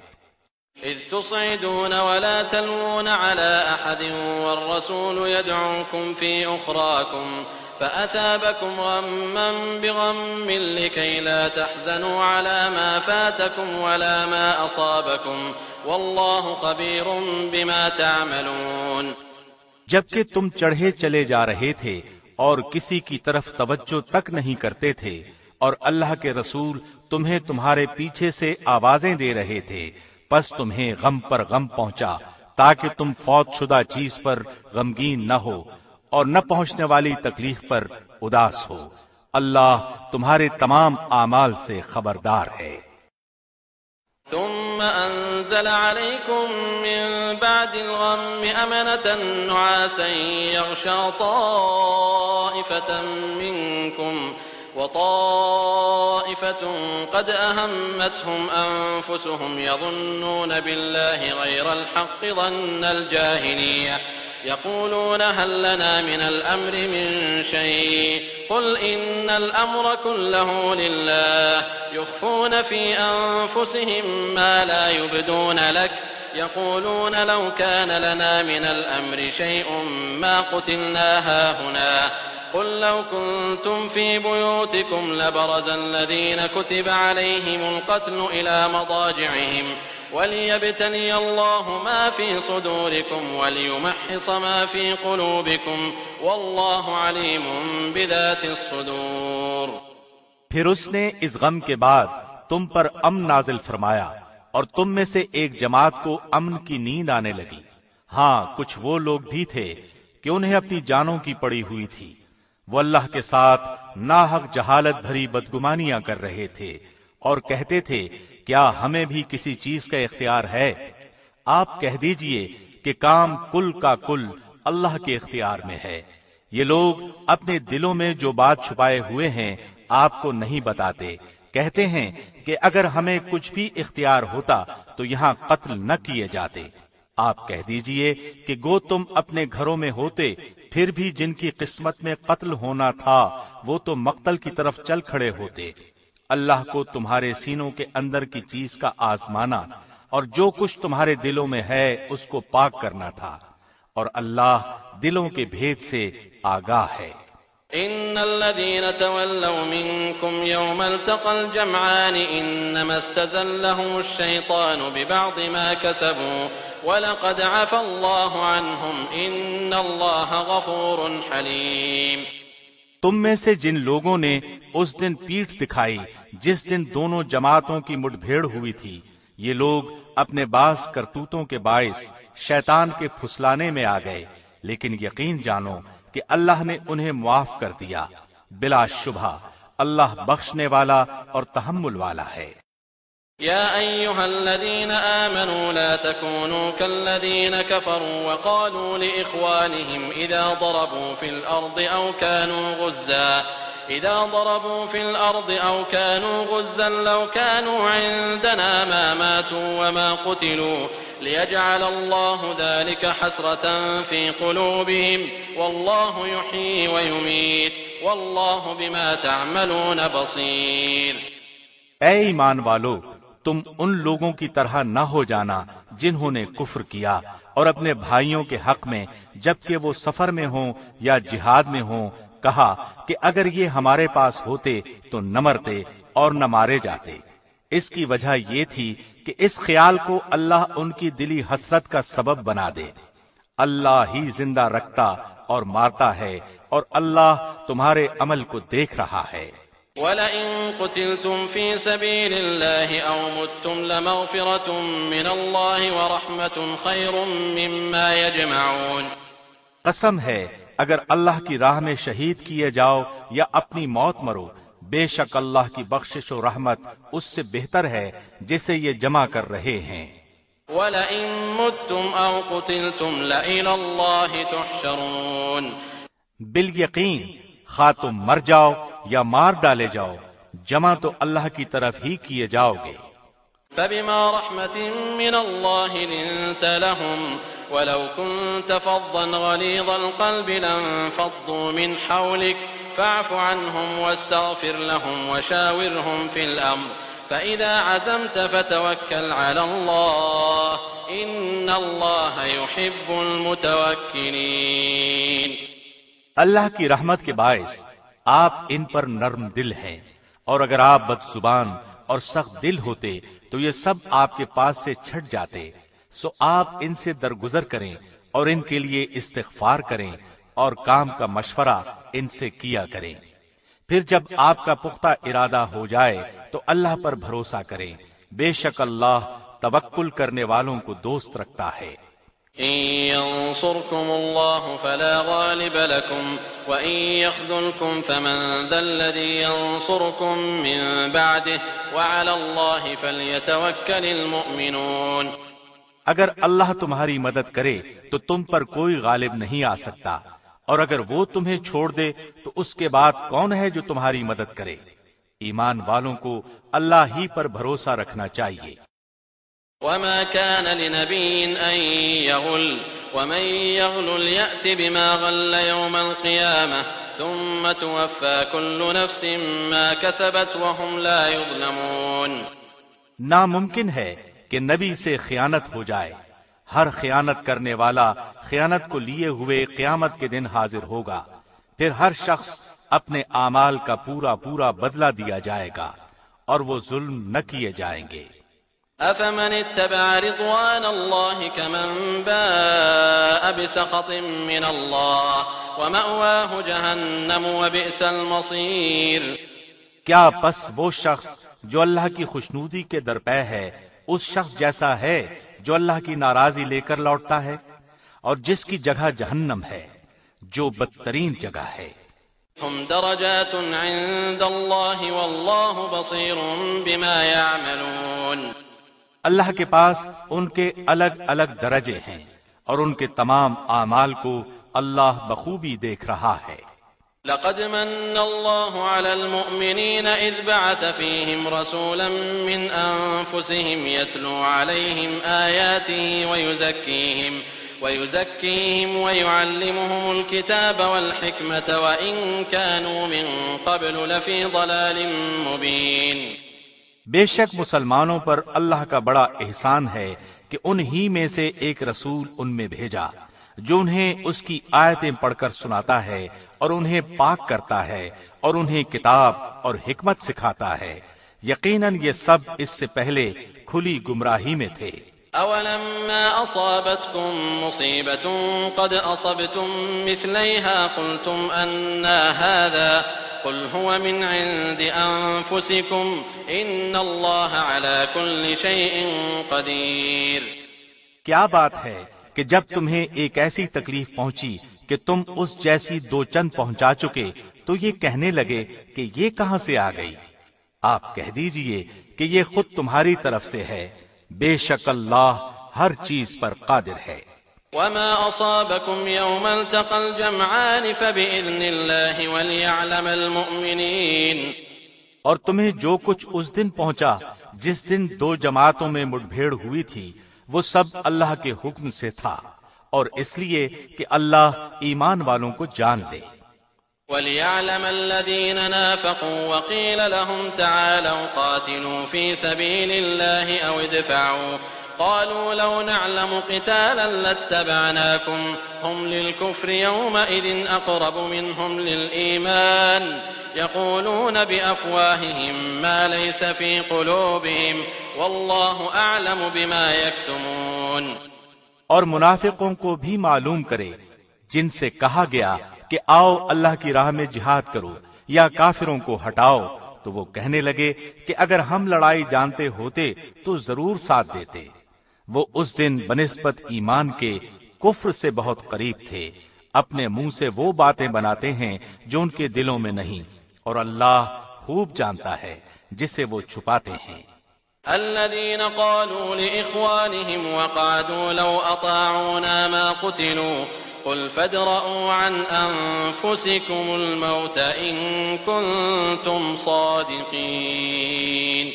إذ تصعدون ولا تلوون على أحد والرسول يدعوكم في أخراكم فأثابكم غما بغم لكي لا تحزنوا على ما فاتكم ولا ما أصابكم والله خبير بما تعملون. جبکہ تم چڑھے چلے جا رہے تھے اور کسی کی طرف توجہ تک نہیں کرتے تھے، اور اللہ کے رسول تمہیں تمہارے پیچھے سے آوازیں دے رہے تھے، پس تمہیں غم پر غم پہنچا تاکہ تم فوت شدہ چیز پر غمگین نہ ہو اور نہ پہنچنے والی تکلیف پر اداس ہو. اللہ تمہارے تمام اعمال سے خبردار ہے. ثم أنزل عليكم من بعد الغم أمنة نعاسا يغشى طائفة منكم وطائفة قد أهمتهم أنفسهم يظنون بالله غير الحق ظن الجاهلية يقولون هل لنا من الأمر من شيء قل إن الأمر كله لله يخفون في أنفسهم ما لا يبدون لك يقولون لو كان لنا من الأمر شيء ما قتلنا هاهنا قل لو كنتم في بيوتكم لبرز الذين كتب عليهم القتل إلى مضاجعهم وليبتلي الله ما في صدوركم وليمحص ما في قلوبكم والله عليم بذات الصدور. پھر اس نے اس غم کے بعد تم پر امن نازل فرمایا اور تم میں سے ایک جماعت کو امن کی نیند آنے لگی. ہاں کچھ وہ لوگ بھی تھے کہ انہیں اپنی جانوں کی پڑی ہوئی تھی، وہ اللہ کے ساتھ ناحق جہالت بھری بدگمانیاں کر رہے تھے اور کہتے تھے کیا ہمیں بھی کسی چیز کا اختیار ہے؟ آپ کہہ دیجئے کہ کام کل کا کل اللہ کے اختیار میں ہے۔ یہ لوگ اپنے دلوں میں جو بات چھپائے ہوئے ہیں آپ کو نہیں بتاتے، کہتے ہیں کہ اگر ہمیں کچھ بھی اختیار ہوتا تو یہاں قتل نہ کیے جاتے۔ آپ کہہ دیجئے کہ گو تم اپنے گھروں میں ہوتے، پھر بھی جن کی قسمت میں قتل ہونا تھا وہ تو مقتل کی طرف چل کھڑے ہوتے۔ اللہ کو تمہارے سینوں کے اندر کی چیز کا آزمانا اور جو کچھ تمہارے دلوں میں ہے اس کو پاک کرنا تھا، اور اللہ دلوں کے بھید سے آگاہ ہے۔ إن الذين تولوا منكم يوم التقى الجمعان إنما استزلهم الشيطان ببعض ما كسبوا ولقد عفى الله عنهم إن الله غفور حليم۔ تم میں سے جن لوگوں نے اس دن پیٹھ دکھائی جس دن دونوں جماعتوں کی مٹ بھیڑ ہوئی تھی، یہ لوگ اپنے بعض کرتوتوں کے باعث شیطان کے پھسلانے میں آ گئے، لیکن یقین جانو کہ اللہ نے انہیں معاف کر دیا، بلا شبہ اللہ بخشنے والا اور تحمل والا ہے۔ يا أيها الذين آمنوا لا تكونوا كالذين كفروا وقالوا لإخوانهم إذا ضربوا في الأرض أو كانوا غزا لو كانوا عندنا ما ماتوا وما قتلوا ليجعل الله ذلك حسرة في قلوبهم والله يحيي ويميت والله بما تعملون بصير۔ اے ایمان والو، تم ان لوگوں کی طرح نہ ہو جانا جنہوں نے کفر کیا اور اپنے بھائیوں کے حق میں جبکہ وہ سفر میں ہوں یا جہاد میں ہوں کہا کہ اگر یہ ہمارے پاس ہوتے تو نہ مرتے اور نہ مارے جاتے۔ اس کی وجہ یہ تھی کہ اس خیال کو اللہ ان کی دلی حسرت کا سبب بنا دے۔ اللہ ہی زندہ رکھتا اور مارتا ہے اور اللہ تمہارے عمل کو دیکھ رہا ہے۔ وَلَئِن قُتِلْتُمْ فِي سَبِيلِ اللَّهِ أَوْ مُتُّمْ لَمَغْفِرَةٌ مِّنَ اللَّهِ وَرَحْمَةٌ خَيْرٌ مِّمَّا يَجْمَعُونَ۔ قسم ہے اگر اللہ کی راہ میں شہید کیے جاؤ یا اپنی موت مرو، بے شک اللہ کی بخشش و رحمت اس سے بہتر ہے جسے یہ جمع کر رہے ہیں۔ وَلَئِن مُتُّمْ أَوْ قُتِلْتُمْ لَإِلَى اللَّهِ تُحْشَرُونَ۔ بالیقین خواہ تم مر جاؤ یا مار ڈالے جاؤ، جمع تو اللہ کی طرف ہی کیے جاؤ گے۔ فبما رحمة من الله لنت لهم ولو كنت فظا غليظ القلب لانفضوا من حولك فاعف عنهم واستغفر لهم وشاورهم في الأمر فإذا عزمت فتوكل على الله إن الله يحب المتوكلين۔ اللہ کی رحمت کے باعث آپ ان پر نرم دل ہیں، اور اگر آپ بد زبان اور سخت دل ہوتے تو یہ سب آپ کے پاس سے چھٹ جاتے، سو آپ ان سے درگزر کریں اور ان کے لیے استغفار کریں اور کام کا مشورہ ان سے کیا کریں۔ پھر جب آپ کا پختہ ارادہ ہو جائے تو اللہ پر بھروسہ کریں، بے شک اللہ توکل کرنے والوں کو دوست رکھتا ہے۔ إن ينصركم الله فلا غالب لكم وإن يخذلكم فمن ذا الذي ينصركم من بعده وعلى الله فليتوكل المؤمنون۔ اگر اللہ تمہاری مدد کرے تو تم پر کوئی غالب نہیں آ سکتا، اور اگر وہ تمہیں چھوڑ دے تو اس کے بعد کون ہے جو تمہاری مدد کرے؟ ایمان والوں کو اللہ ہی پر بھروسہ رکھنا چاہیے۔ وما كان لنبي أن يغل ومن يغل يأت بما غل يوم القيامة ثم توفى كل نفس ما كسبت وهم لا يظلمون۔ ناممکن ہے کہ نبی سے خیانت ہو جائے، ہر خیانت کرنے والا خیانت کو لیے ہوئے قیامت کے دن حاضر ہوگا، پھر ہر شخص اپنے اعمال کا پورا پورا بدلہ دیا جائے گا اور وہ ظلم نہ کیے جائیں گے۔ أفمن اتبع رضوان الله كمن باء بسخط من الله ومأواه جهنم وبئس المصير۔ کیا پس وہ شخص جو اللہ کی خوشنودی کے درپے ہے اس شخص جیسا ہے جو اللہ کی ناراضی لے کر لوٹتا ہے، اور جس کی جگہ جہنم ہے، جو بدترین جگہ ہے۔ هم درجات عند الله والله بصير بما يعملون۔ اللہ کے پاس ان کے الگ الگ درجے ہیں اور ان کے تمام اعمال کو اللہ بخوبی دیکھ رہا ہے۔ لقد من الله على المؤمنين إذ بعث فيهم رسولا من أنفسهم يتلو عليهم آياته ويزكيهم ويعلمهم الكتاب والحكمة وإن كانوا من قبل لفي ضلال مبين۔ بے شک مسلمانوں پر اللہ کا بڑا احسان ہے کہ انہی میں سے ایک رسول ان میں بھیجا جو انہیں اس کی آیتیں پڑھ کر سناتا ہے اور انہیں پاک کرتا ہے اور انہیں کتاب اور حکمت سکھاتا ہے، یقیناً یہ سب اس سے پہلے کھلی گمراہی میں تھے۔ أولما أصابتكم مصيبة قد أصبتم مثليها قلتم أنى هذا قل هو من عند أنفسكم إن الله على كل شيء قدير۔ کیا بات ہے کہ جب تمہیں ایک ایسی تکلیف پہنچی کہ تم اس جیسی دو چند پہنچا چکے تو یہ کہنے لگے کہ یہ کہاں سے آ گئی؟ آپ کہہ دیجئے کہ یہ خود تمہاری طرف سے ہے، بے شک اللہ ہر چیز پر قادر ہے۔ وما أصابكم يوم التقى الجمعان فبإذن الله وليعلم المؤمنين۔ اور تمہیں جو کچھ اس دن پہنچا جس دن دو جماعتوں میں مٹبھیڑ ہوئی تھی وہ سب اللہ کے حکم سے تھا اور اس لیے کہ اللہ ایمان والوں کو جان لے۔ وَلِيَعْلَمَ الَّذِينَ نَافَقُوا وَقِيلَ لَهُمْ تَعَالَوْا قَاتِلُوا فِي سَبِيلِ اللَّهِ أَوْ ادْفَعُوا قَالُوا لَوْ نَعْلَمُ قِتَالًا لَاتَّبَعْنَاكُمْ هُمْ لِلْكُفْرِ يَوْمَئِذٍ أَقْرَبُ مِنْهُمْ لِلْإِيمَانِ يَقُولُونَ بِأَفْوَاهِهِمْ مَا لَيْسَ فِي قُلُوبِهِمْ وَاللَّهُ أَعْلَمُ بِمَا يَكْتُمُونَ۔ اور منافقوں کو بھی معلوم کرے جن سے کہا گیا کہ آؤ اللہ کی راہ میں جہاد کرو یا کافروں کو ہٹاؤ، تو وہ کہنے لگے کہ اگر ہم لڑائی جانتے ہوتے تو ضرور ساتھ دیتے۔ وہ اس دن بنسبت ایمان کے کفر سے بہت قریب تھے، اپنے منہ سے وہ باتیں بناتے ہیں جو ان کے دلوں میں نہیں، اور اللہ خوب جانتا ہے جسے وہ چھپاتے ہیں۔ الذين قالوا لإخوانهم وقعدوا لو أطاعونا ما قتلوا قل فادرءوا عن أنفسكم الموت إن كنتم صادقين۔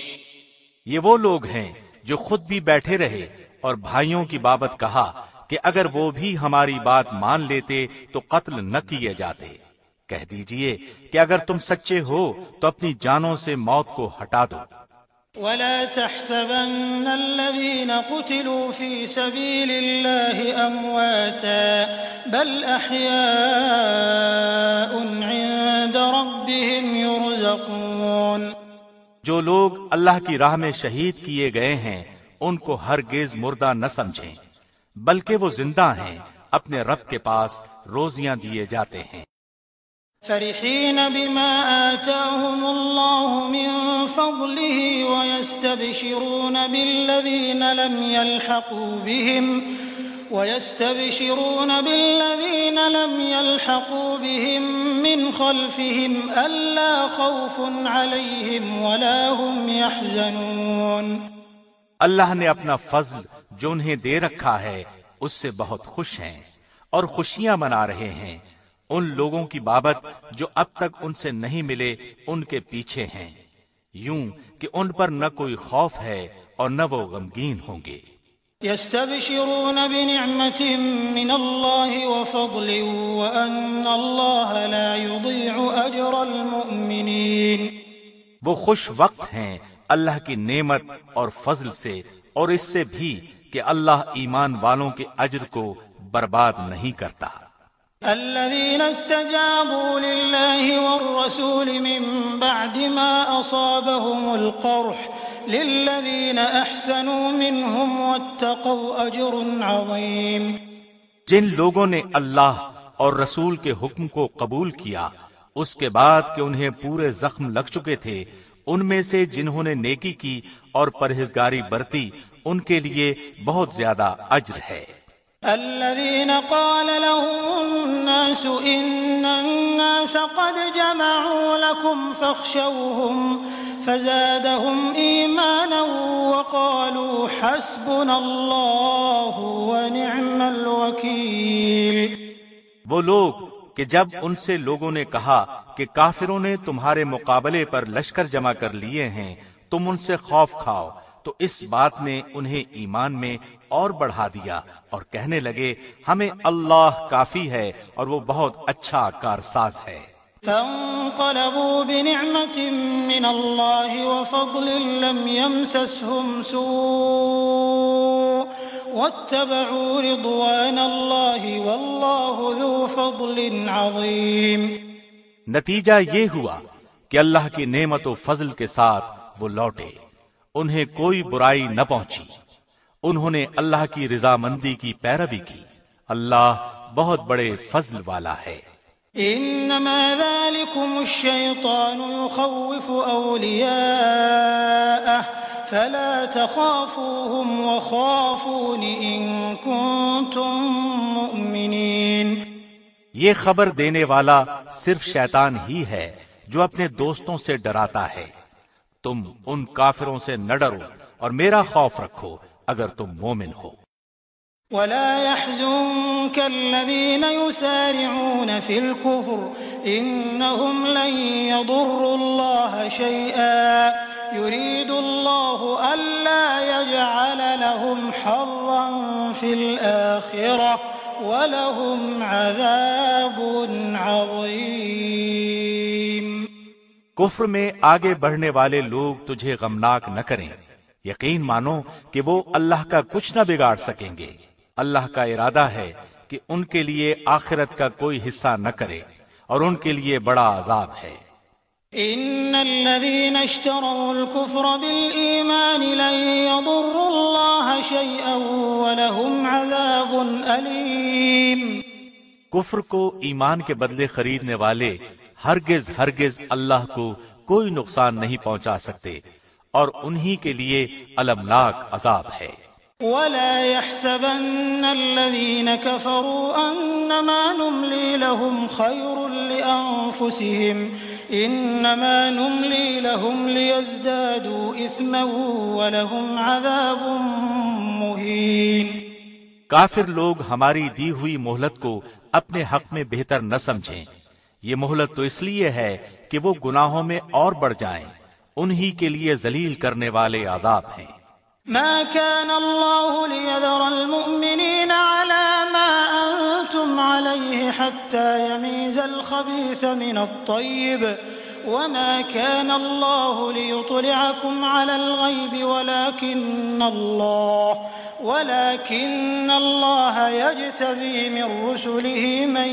یہ وہ لوگ ہیں جو خود بھی بیٹھے رہے اور بھائیوں کی بابت کہا کہ اگر وہ بھی ہماری بات مان لیتے تو قتل نہ کیے جاتے۔ کہہ دیجئے کہ اگر تم سچے ہو تو اپنی جانوں سے موت کو ہٹا دو۔ ولا تحسبن الذين قتلوا في سبيل الله أمواتا بل أحياء عند ربهم يرزقون۔ جو لوگ اللہ کی راہ میں شہید کیے گئے ہیں ان کو ہرگز مردہ نہ سمجھیں، بلکہ وہ زندہ ہیں، اپنے رب کے پاس روزیاں دیے جاتے ہیں۔ فرحين بما آتاهم الله من فضله ويستبشرون بالذين لم يلحقوا بهم من خلفهم ألا خوف عليهم ولا هم يحزنون۔ اللہ نے اپنا فضل جو انہیں دے رکھا ہے اس سے بہت خوش ہیں اور خوشیاں منا رہے ہیں۔ ان لوگوں کی بابت جو اب تک ان سے نہیں ملے ان کے پیچھے ہیں، یوں کہ ان پر نہ کوئی خوف ہے اور نہ وہ غمگین ہوں گے۔ يستبشرون بنعمة من الله وفضل وأن الله لا يضيع أجر المؤمنين۔ وہ خوش وقت ہیں اللہ کی نعمت اور فضل سے اور اس سے بھی کہ اللہ ایمان والوں کے اجر کو برباد نہیں کرتا۔ الذين استجابوا لله والرسول من بعد ما أصابهم القرح للذين أحسنوا منهم واتقوا أجر عظيم۔ جن لوگوں نے اللہ اور رسول کے حکم کو قبول کیا اس کے بعد کہ انہیں پورے زخم لگ چکے تھے، ان میں سے جنہوں نے نیکی کی اور پرہیزگاری برتی ان کے لیے بہت زیادہ اجر ہے۔ الذين قال لهم الناس إن الناس قد جمعوا لكم فاخشوهم فزادهم إيمانا وقالوا حسبنا الله ونعم الوكيل۔ وہ لوگ کہ جب ان سے لوگوں نے کہا کہ کافروں نے تمہارے مقابلے پر لشکر جمع کر لیے ہیں، تم ان سے خوف کھاؤ، تو اس بات نے انہیں ایمان میں اور بڑھا دیا اور کہنے لگے ہمیں اللہ کافی ہے اور وہ بہت اچھا کارساز ہے۔ فانقلبوا بنعمة من الله وفضل لم يمسسهم سوء واتبعوا رضوان الله والله ذو فضل عظيم۔ نتیجہ یہ ہوا کہ اللہ کی نعمت و فضل کے ساتھ وہ لوٹے، انہیں کوئی برائی نہ پہنچی، انہوں نے اللہ کی رضامندی کی پیروی کی، اللہ بہت بڑے فضل والا ہے۔ انما ذلكم الشيطان يخوف اولیاءه فلا تخافوهم وخافون ان كنتم مؤمنین۔ یہ خبر دینے والا صرف شیطان ہی ہے جو اپنے دوستوں سے ڈراتا ہے، تم ان کافروں سے نہ ڈرو اور میرا خوف رکھو اگر تم مومن ہو۔ ولا يحزنك الذين يسارعون في الكفر إنهم لن يضروا الله شيئا يريد الله ألا يجعل لهم حظا في الآخرة وَلَهُمْ عَذَابٌ عَظِيمٌ۔ کفر میں آگے بڑھنے والے لوگ تجھے غمناک نہ کریں، یقین مانو کہ وہ اللہ کا کچھ نہ بگاڑ سکیں گے، اللہ کا ارادہ ہے کہ ان کے لیے آخرت کا کوئی حصہ نہ کرے اور ان کے لیے بڑا عذاب ہے۔ ان الذين اشتروا الكفر بالإيمان لن يضروا الله شيئا ولهم عذاب أليم۔ کفر کو ایمان کے بدلے خریدنے والے ہرگز ہرگز اللہ کو کوئی نقصان نہیں پہنچا سکتے اور انہی کے لیے المناک عذاب ہے۔ ولا يحسبن الذين كفروا انما نملي لهم خير لانفسهم انما نملي لهم ليزدادوا اثما ولهم عذاب مهين۔ کافر لوگ ہماری دی ہوئی مہلت کو اپنے حق میں بہتر نہ سمجھیں، یہ مہلت تو اس لیے ہے کہ وہ گناہوں میں اور بڑھ جائیں، انہی کے لیے ذلیل کرنے والے عذاب ہیں۔ ما كان الله ليذر المؤمنين على ما أنتم عليه حتى يميز الخبيث من الطيب وما كان الله ليطلعكم على الغيب ولكن الله يجتبي من رسله من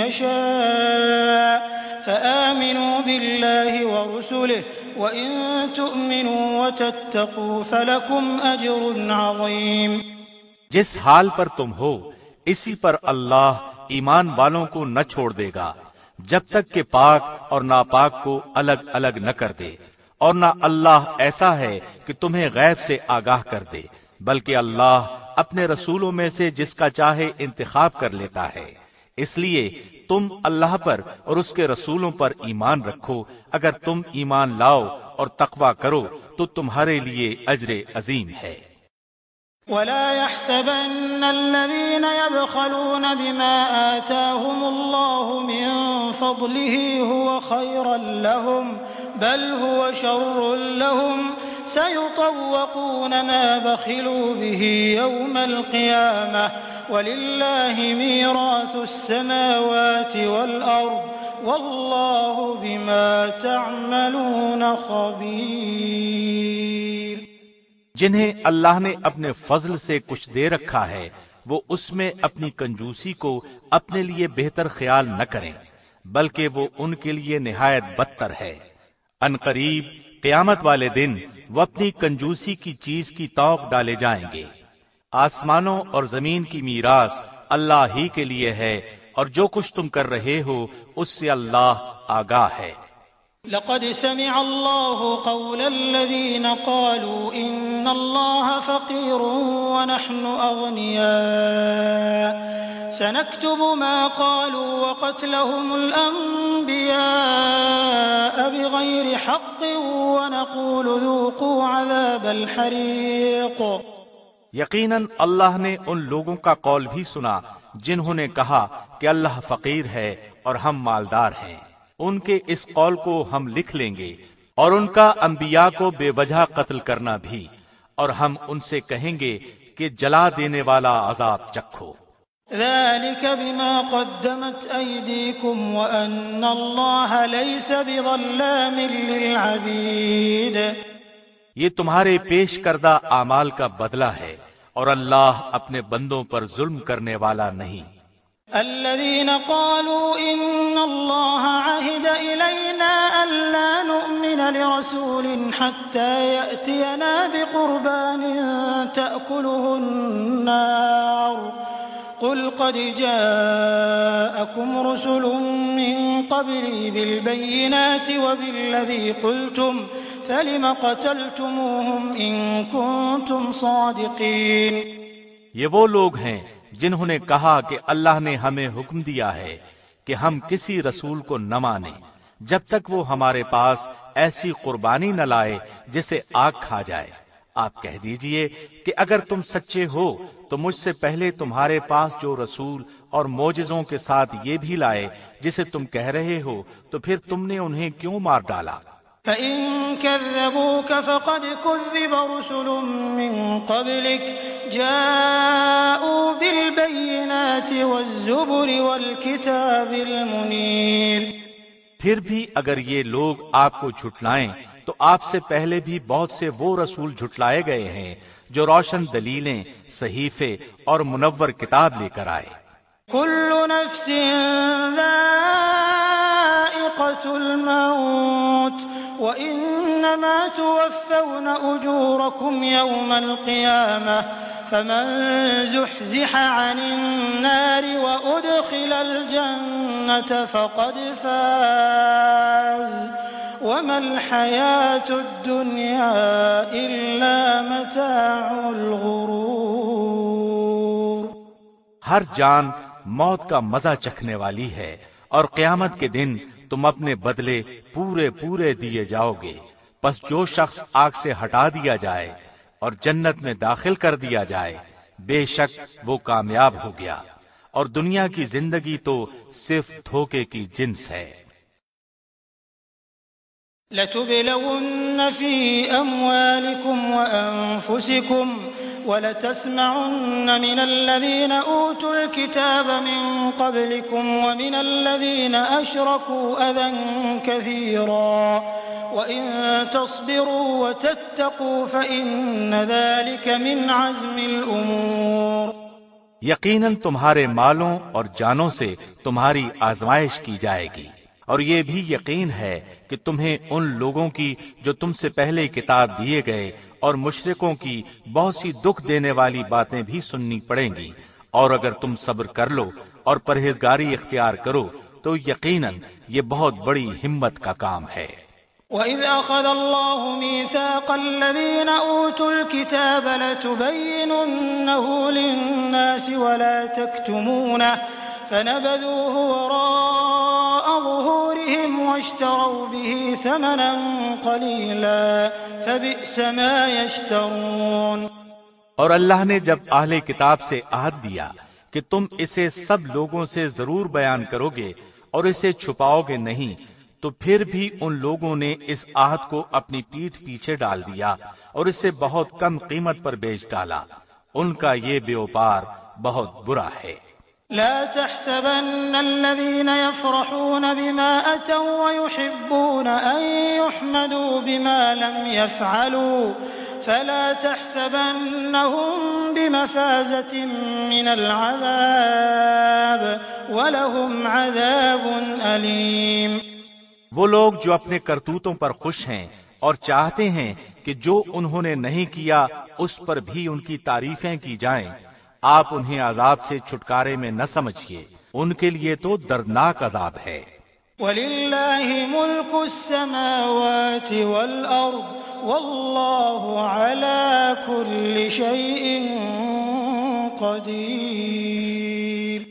يشاء فآمنوا بالله ورسله وَإِن تُؤْمِنُوا وَتَتَّقُوا فَلَكُمْ أَجْرٌ عَظِيمٌ۔ جس حال پر تم ہو اسی پر اللہ ایمان والوں کو نہ چھوڑ دے گا جب تک کہ پاک اور ناپاک کو الگ الگ نہ کر دے، اور نہ اللہ ایسا ہے کہ تمہیں غیب سے آگاہ کر دے، بلکہ اللہ اپنے رسولوں میں سے جس کا چاہے انتخاب کر لیتا ہے۔ اس لیے تم اللہ پر اور اس کے رسولوں پر ایمان رکھو، اگر تم ایمان لاؤ اور تقوی کرو تو تمہارے لیے اجر عظیم ہے۔ ولا يحسبن الذين يبخلون بما آتاهم الله من فضله هو خيرا لهم بل هو شر لهم سيطوقون ما بخلوا به يوم القيامة ولله ميراث السماوات والأرض والله بما تعملون خبير۔ جنہیں اللہ نے اپنے فضل سے کچھ دے رکھا ہے وہ اس میں اپنی کنجوسی کو اپنے لیے بہتر خیال نہ کریں، بلکہ وہ ان کے لیے نہایت بدتر ہے۔ ان قریب قیامت والے دن وہ اپنی کنجوسی کی چیز کی توق ڈالے جائیں گے۔ آسمانوں اور زمین کی میراث اللہ ہی کے لیے ہے اور جو کچھ تم کر رہے ہو اس سے اللہ آگاہ ہے۔ لقد سمع الله قول الذين قالوا إن الله فقير ونحن أغنياء سنكتب ما قالوا وقتلهم الأنبياء بغير حق ونقول ذوقوا عذاب الحريق. یقیناً اللہ نے ان لوگوں کا قول بھی سنا جنہوں نے کہا کہ اللہ فقیر ہے اور ہم مالدار ہیں. ان کے اس قول کو ہم لکھ لیں گے اور ان کا انبیاء کو بے وجہ قتل کرنا بھی، اور ہم ان سے کہیں گے کہ جلا دینے والا عذاب چکھو. ذلك بما قدمت أيديكم وأن الله ليس بظلام للعبيد. یہ تمہارے پیش کردہ اعمال کا بدلہ ہے اور اللہ اپنے بندوں پر ظلم کرنے والا نہیں. الذين قالوا إن الله عهد إلينا ألا نؤمن لرسول حتى يأتينا بقربان تأكله النار قل قد جاءكم رسل من قبلي بالبينات وبالذي قلتم فلم قتلتموهم إن كنتم صادقين. یہ وہ لوگ ہیں جنہوں نے کہا کہ اللہ نے ہمیں حکم دیا ہے کہ ہم کسی رسول کو نہ مانیں جب تک وہ ہمارے پاس ایسی قربانی نہ لائے جسے آگ کھا جائے. آپ کہہ دیجئے کہ اگر تم سچے ہو تو مجھ سے پہلے تمہارے پاس جو رسول اور معجزوں کے ساتھ یہ بھی لائے جسے تم کہہ رہے ہو تو پھر تم نے انہیں کیوں مار ڈالا؟ فَإِن كَذَّبُوكَ فَقَدْ كُذِّبَ رُسُلٌ مِّن قَبْلِكَ جَاءُوا بِالْبَيِّنَاتِ وَالزُّبُرِ وَالْكِتَابِ الْمُنِيرِ. پھر بھی اگر یہ لوگ آپ کو جھٹلائیں تو آپ سے پہلے بھی بہت سے وہ رسول جھٹلائے گئے ہیں جو روشن دلیلیں، صحیفے اور منور کتاب لے کر آئے. كُلُّ نَفْسٍ ذَائِقَةُ الْمَوْتِ وَإِنَّمَا تُوَفَّوْنَ أُجُورَكُمْ يَوْمَ الْقِيَامَةِ فَمَنْ زُحْزِحَ عَنِ النَّارِ وَأُدْخِلَ الْجَنَّةَ فَقَدْ فَازَ وَمَا الْحَيَاةُ الدُّنْيَا إِلَّا مَتَاعُ الْغُرُورِ. ہر جان موت کا مزہ چکھنے والی ہے اور قیامت کے دن تم اپنے بدلے پورے پورے دیے جاؤ گے. پس جو شخص آگ سے ہٹا دیا جائے اور جنت میں داخل کر دیا جائے بے شک وہ کامیاب ہو گیا، اور دنیا کی زندگی تو صرف دھوکے کی جنس ہے. لَتُبْلَوُنَّ فِي أَمْوَالِكُمْ وَأَنفُسِكُمْ وَلَتَسْمَعُنَّ مِنَ الَّذِينَ أُوتُوا الْكِتَابَ مِنْ قَبْلِكُمْ وَمِنَ الَّذِينَ أَشْرَكُوا أَذًى كَثِيرًا وَإِن تَصْبِرُوا وَتَتَّقُوا فَإِنَّ ذَلِكَ مِنْ عَزْمِ الْأُمُورِ. یقیناً تمہارے مالوں اور جانوں سے تمہاری آزمائش کی جائے گی، اور یہ بھی یقین ہے کہ تمہیں ان لوگوں کی جو تم سے پہلے کتاب دیے گئے اور مشرکوں کی بہت سی دکھ دینے والی باتیں بھی سننی پڑیں گی، اور اگر تم صبر کر لو اور پرہیزگاری اختیار کرو تو یقیناً یہ بہت بڑی ہمت کا کام ہے. وَإِذْ أَخَذَ اللَّهُ مِيثَاقَ الَّذِينَ أُوتُوا الْكِتَابَ لَتُبَيِّنُنَّهُ لِلنَّاسِ وَلَا تَكْتُمُونَهُ فَنَبَذُوهُ وَرَاءَ ظُهُورِهِمْ وَاشْتَرَوْا بِهِ ثَمَنًا قَلِيلًا فَبِئْسَ مَا يَشْتَرُونَ. اور اللہ نے جب اہل کتاب سے عہد دیا کہ تم اسے سب لوگوں سے ضرور بیان کرو گے اور اسے چھپاؤ گے نہیں، تو پھر بھی ان لوگوں نے اس عہد کو اپنی پیٹھ پیچھے ڈال دیا اور اسے بہت کم قیمت پر بیچ ڈالا. ان کا یہ بیوپار بہت برا ہے. لا تحسبن الذين يفرحون بما أتوا ويحبون أن يحمدوا بما لم يفعلوا فلا تحسبنهم بمفازة من العذاب ولهم عذاب أليم. وہ لوگ جو اپنے کرتوتوں پر خوش ہیں اور چاہتے ہیں کہ جو انہوں نے نہیں کیا اس پر بھی ان کی تعریفیں کی جائیں، آپ انہیں عذاب سے چھٹکارے میں نہ سمجھیے، ان کے لیے تو دردناک عذاب ہے. وَلِلَّهِ مُلْكُ السَّمَاوَاتِ وَالْأَرْضِ وَاللَّهُ عَلَى كُلِّ شَيْءٍ قَدِيرٌ۔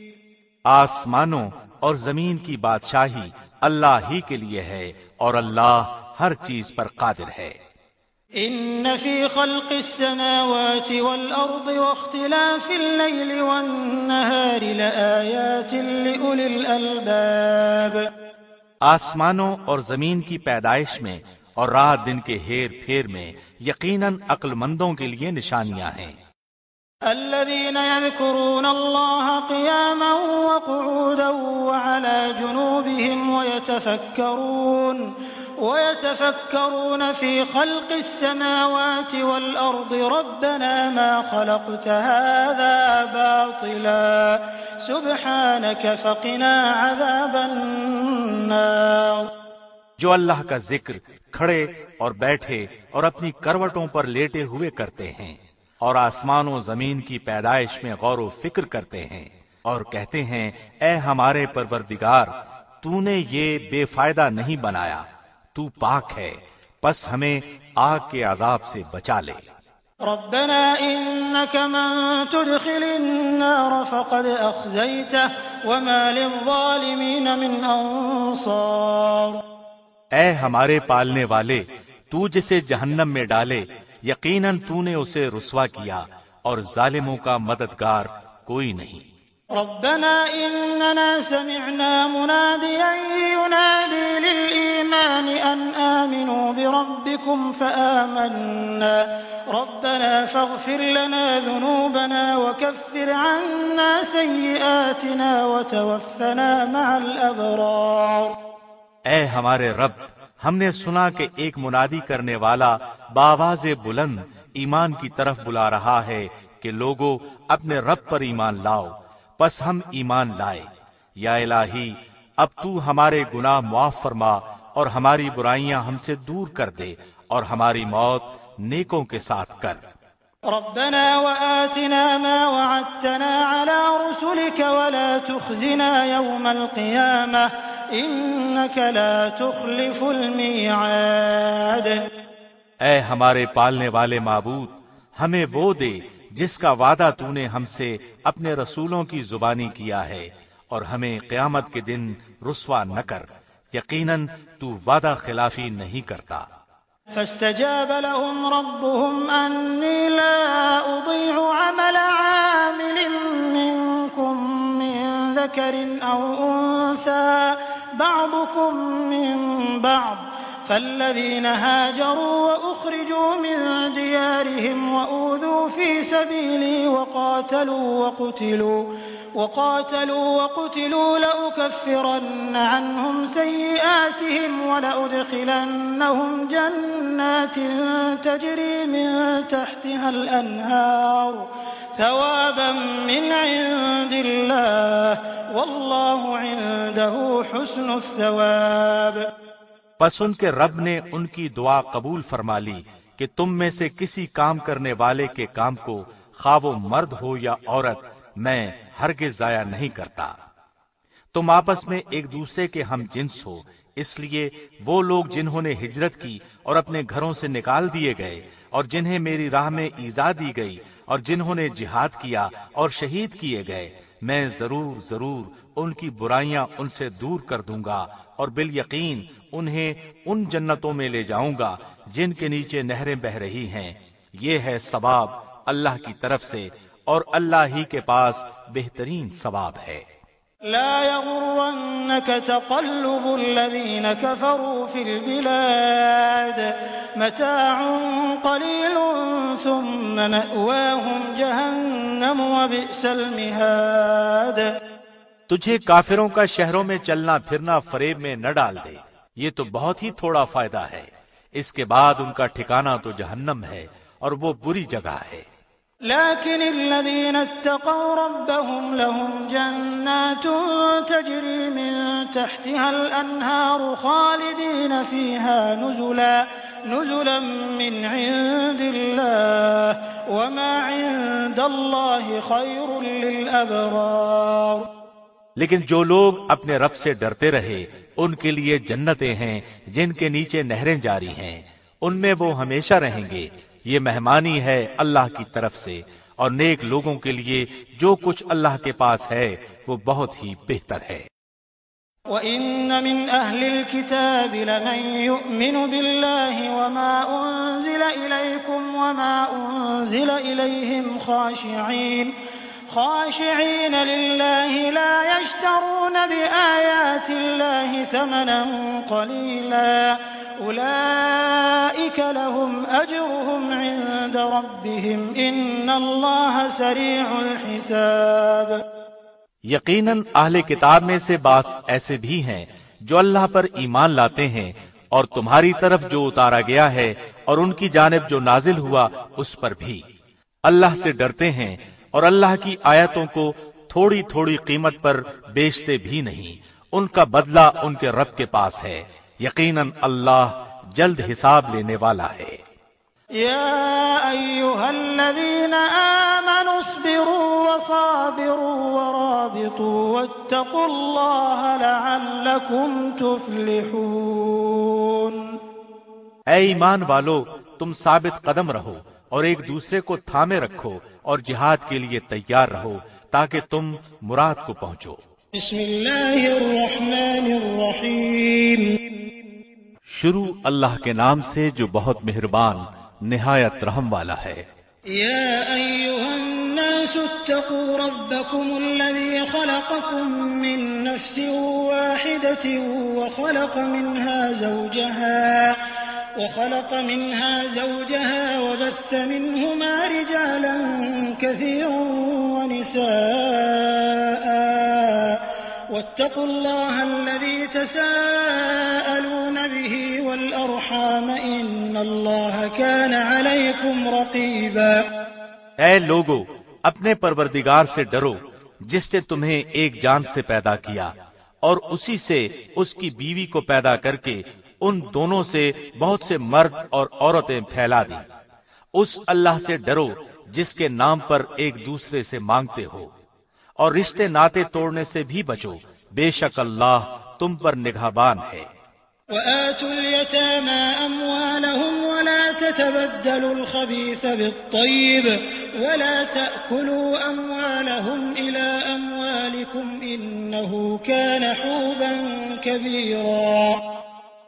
آسمانوں اور زمین کی بادشاہی اللہ ہی کے لیے ہے اور اللہ ہر چیز پر قادر ہے۔ إِنَّ فِي خَلْقِ السَّمَاوَاتِ وَالْأَرْضِ وَاخْتِلَافِ اللَّيْلِ وَالنَّهَارِ لَآيَاتٍ لِأُولِي الْأَلْبَابِ۔ آسمانوں اور زمین کی پیدائش میں اور رات دن کے ہیر پھیر میں یقیناً عقل مندوں کے لیے نشانیاں ہیں۔ الذين يذكرون الله قياما وقعودا وعلى جنوبهم ويتفكرون في خلق السماوات والأرض ربنا ما خلقت هذا باطلا سبحانك فقنا عذاب النار۔ جو اللہ کا ذکر کھڑے اور بیٹھے اور اپنی کروٹوں پر لیٹے ہوئے کرتے ہیں اور آسمان و زمین کی پیدائش میں غور و فکر کرتے ہیں اور کہتے ہیں اے ہمارے پروردگار تو نے یہ بے فائدہ نہیں بنایا، تو پاک ہے، پس ہمیں آگ کے عذاب سے بچا لے۔ ربنا انك من تدخل النار فقد اخزيته وما للظالمين من انصار۔ اے ہمارے پالنے والے، تو جسے جہنم میں ڈالے یقیناً تو نے اسے رسوا کیا اور ظالموں کا مددگار کوئی نہیں۔ ربنا اننا سمعنا مناديا ينادي للإيمان ان آمنوا بربكم فآمنا ربنا فاغفر لنا ذنوبنا وكفر عنا سيئاتنا وتوفنا مع الأبرار۔ اے ہمارے رب، ہم نے سنا کہ ایک منادی کرنے والا بآواز بلند ایمان کی طرف بلا رہا ہے کہ لوگوں اپنے رب پر ایمان لاؤ، پس ہم ایمان لائے۔ یا الہی اب تو ہمارے گناہ معاف فرما اور ہماری برائیاں ہم سے دور کر دے اور ہماری موت نیکوں کے ساتھ کر۔ ربنا وآتنا ما وعدتنا على رسلك ولا تخزنا يوم القيامة إنك لا تخلف الميعاد۔ اے ہمارے پالنے والے معبود، ہمیں وہ دے جس کا وعدہ تو نے ہم سے اپنے رسولوں کی زبانی کیا ہے اور ہمیں قیامت کے دن رسوا نہ کر، یقیناً تو وعدہ خلافی نہیں کرتا۔ فاستجاب لهم ربهم أني لا أضيع عمل عامل منكم من ذكر أو أنثى بعضكم من بعض فالذين هاجروا وأخرجوا من ديارهم وأوذوا في سبيلي وقاتلوا وقتلوا لأكفرن عنهم سيئاتهم ولأدخلنهم جنات تجري من تحتها الأنهار ثوابا من عند الله والله عنده حسن الثواب۔ پس ان کے رب نے ان کی دعا قبول فرما لی کہ تم میں سے کسی کام کرنے والے کے کام کو خواہ وہ مرد ہو یا عورت میں ہرگز ضائع نہیں کرتا۔ تم آپس میں ایک دوسرے کے ہم جنس ہو، اس لیے وہ لوگ جنہوں نے ہجرت کی اور اپنے گھروں سے نکال دیے گئے اور جنہیں میری راہ میں ایذا دی گئی اور جنہوں نے جہاد کیا اور شہید کیے گئے، میں ضرور ان کی برائیاں ان سے دور کر دوں گا اور بالیقین انہیں ان جنتوں میں لے جاؤں گا جن کے نیچے نہریں بہ رہی ہیں۔ یہ ہے ثواب اللہ کی طرف سے اور اللہ ہی کے پاس بہترین ثواب ہے۔ لا يغرنك تقلب الذين كفروا في البلاد متاع قليل ثم مأواهم جهنم وبئس المهاد۔ تجھے کافروں کا شہروں میں چلنا پھرنا فریب میں نہ ڈال دے، یہ تو بہت ہی تھوڑا فائدہ ہے، اس کے بعد ان کا ٹھکانہ تو جہنم ہے اور وہ بری جگہ ہے۔ لكن الذين اتقوا ربهم لهم جنات تجري من تحتها الأنهار خالدين فيها نزلا من عند الله وما عند الله خير للأبرار۔ لیکن جو لوگ اپنے رب سے ڈرتے رہے ان کے لیے جنتیں ہیں جن کے نیچے نہریں جاری ہیں، ان میں وہ ہمیشہ رہیں گے، یہ مہمانی ہے اللہ کی طرف سے، اور نیک لوگوں کے لیے جو کچھ اللہ کے پاس ہے وہ بہت ہی بہتر ہے۔ وَإِنَّ مِنْ أَهْلِ الْكِتَابِ لَمَنْ يُؤْمِنُ بِاللَّهِ وَمَا أُنْزِلَ إِلَيْكُمْ وَمَا أُنْزِلَ إِلَيْهِمْ خاشعين لله لا يشترون بآيات الله ثمنا قليلا أولئك لهم أجرهم عند ربهم إن الله سريع الحساب۔ یقیناً اہل کتاب میں سے بعض ایسے بھی ہیں جو اللہ پر ایمان لاتے ہیں اور تمہاری طرف جو اتارا گیا ہے اور ان کی جانب جو نازل ہوا اس پر بھی اللہ سے ڈرتے ہیں، اور اللہ کی آیتوں کو تھوڑی تھوڑی قیمت پر بیچتے بھی نہیں، ان کا بدلہ ان کے رب کے پاس ہے، یقیناً اللہ جلد حساب لینے والا ہے۔ يا أيها الذين آمنوا اصبروا وصابروا ورابطوا واتقوا الله لعلكم تفلحون۔ اے ایمان والو، تم ثابت قدم رہو اور ایک دوسرے کو تھامے رکھو اور جہاد کے لیے تیار رہو تاکہ تم مراد کو پہنچو۔ بسم اللہ الرحمن الرحیم۔ شروع اللہ کے نام سے جو بہت مہربان نہایت رحم والا ہے۔ یا ایھا الناس اتقوا ربکم الذی خلقکم من نفس واحدۃ وخلق منها زوجها وبث منهما رجالا كثيرا ونساء واتقوا الله الذي تساءلون به والأرحام إن الله كان عليكم رقيبا۔ اے لوگو، اپنے پروردگار سے ڈرو جس نے تمہیں ایک جان سے پیدا کیا اور اسی سے اس کی بیوی کو پیدا کر کے ان دونوں سے بہت سے مرد اور عورتیں پھیلا دی۔ اس اللہ سے ڈرو جس کے نام پر ایک دوسرے سے مانگتے ہو، اور رشتے ناطے توڑنے سے بھی بچو، بے شک اللہ تم پر نگہبان ہے۔ وآتوا اليتامى أموالهم ولا تتبدلوا الخبيث بالطيب ولا تأكلوا أموالهم إلى أموالكم إنه كان حوبا كبيرا۔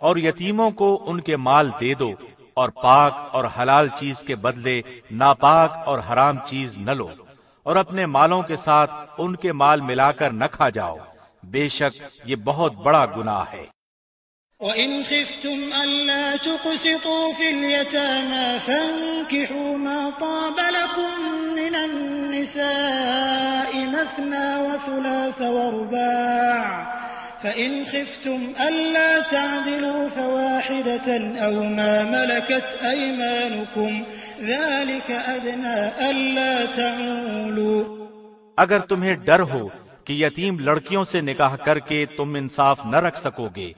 اور یتیموں کو ان کے مال دے دو، اور پاک اور حلال چیز کے بدلے ناپاک اور حرام چیز نہ لو، اور اپنے مالوں کے ساتھ ان کے مال ملا کر نہ کھا جاؤ، بے شک یہ بہت بڑا گناہ ہے۔ وَإِنْ خِفْتُمْ أَلَّا تُقْسِطُوا فِي الْيَتَامَى فَانكِحُوا مَا طَابَ لَكُم مِّنَ النِّسَاءِ مَثْنَىٰ وَثُلَاثَ وَرُبَاعَ فَإِنْ خِفْتُمْ أَلَّا تَعْدِلُوا فَوَاحِدَةً أَوْ مَا مَلَكَتْ أَيْمَانُكُمْ ذَلِكَ أَدْنَىٰ أَلَّا تَعُولُوا۔ اگر تمہیں ڈر ہو کہ یتیم لڑکیوں سے نکاح کر کے تم انصاف نہ رکھ سکو گے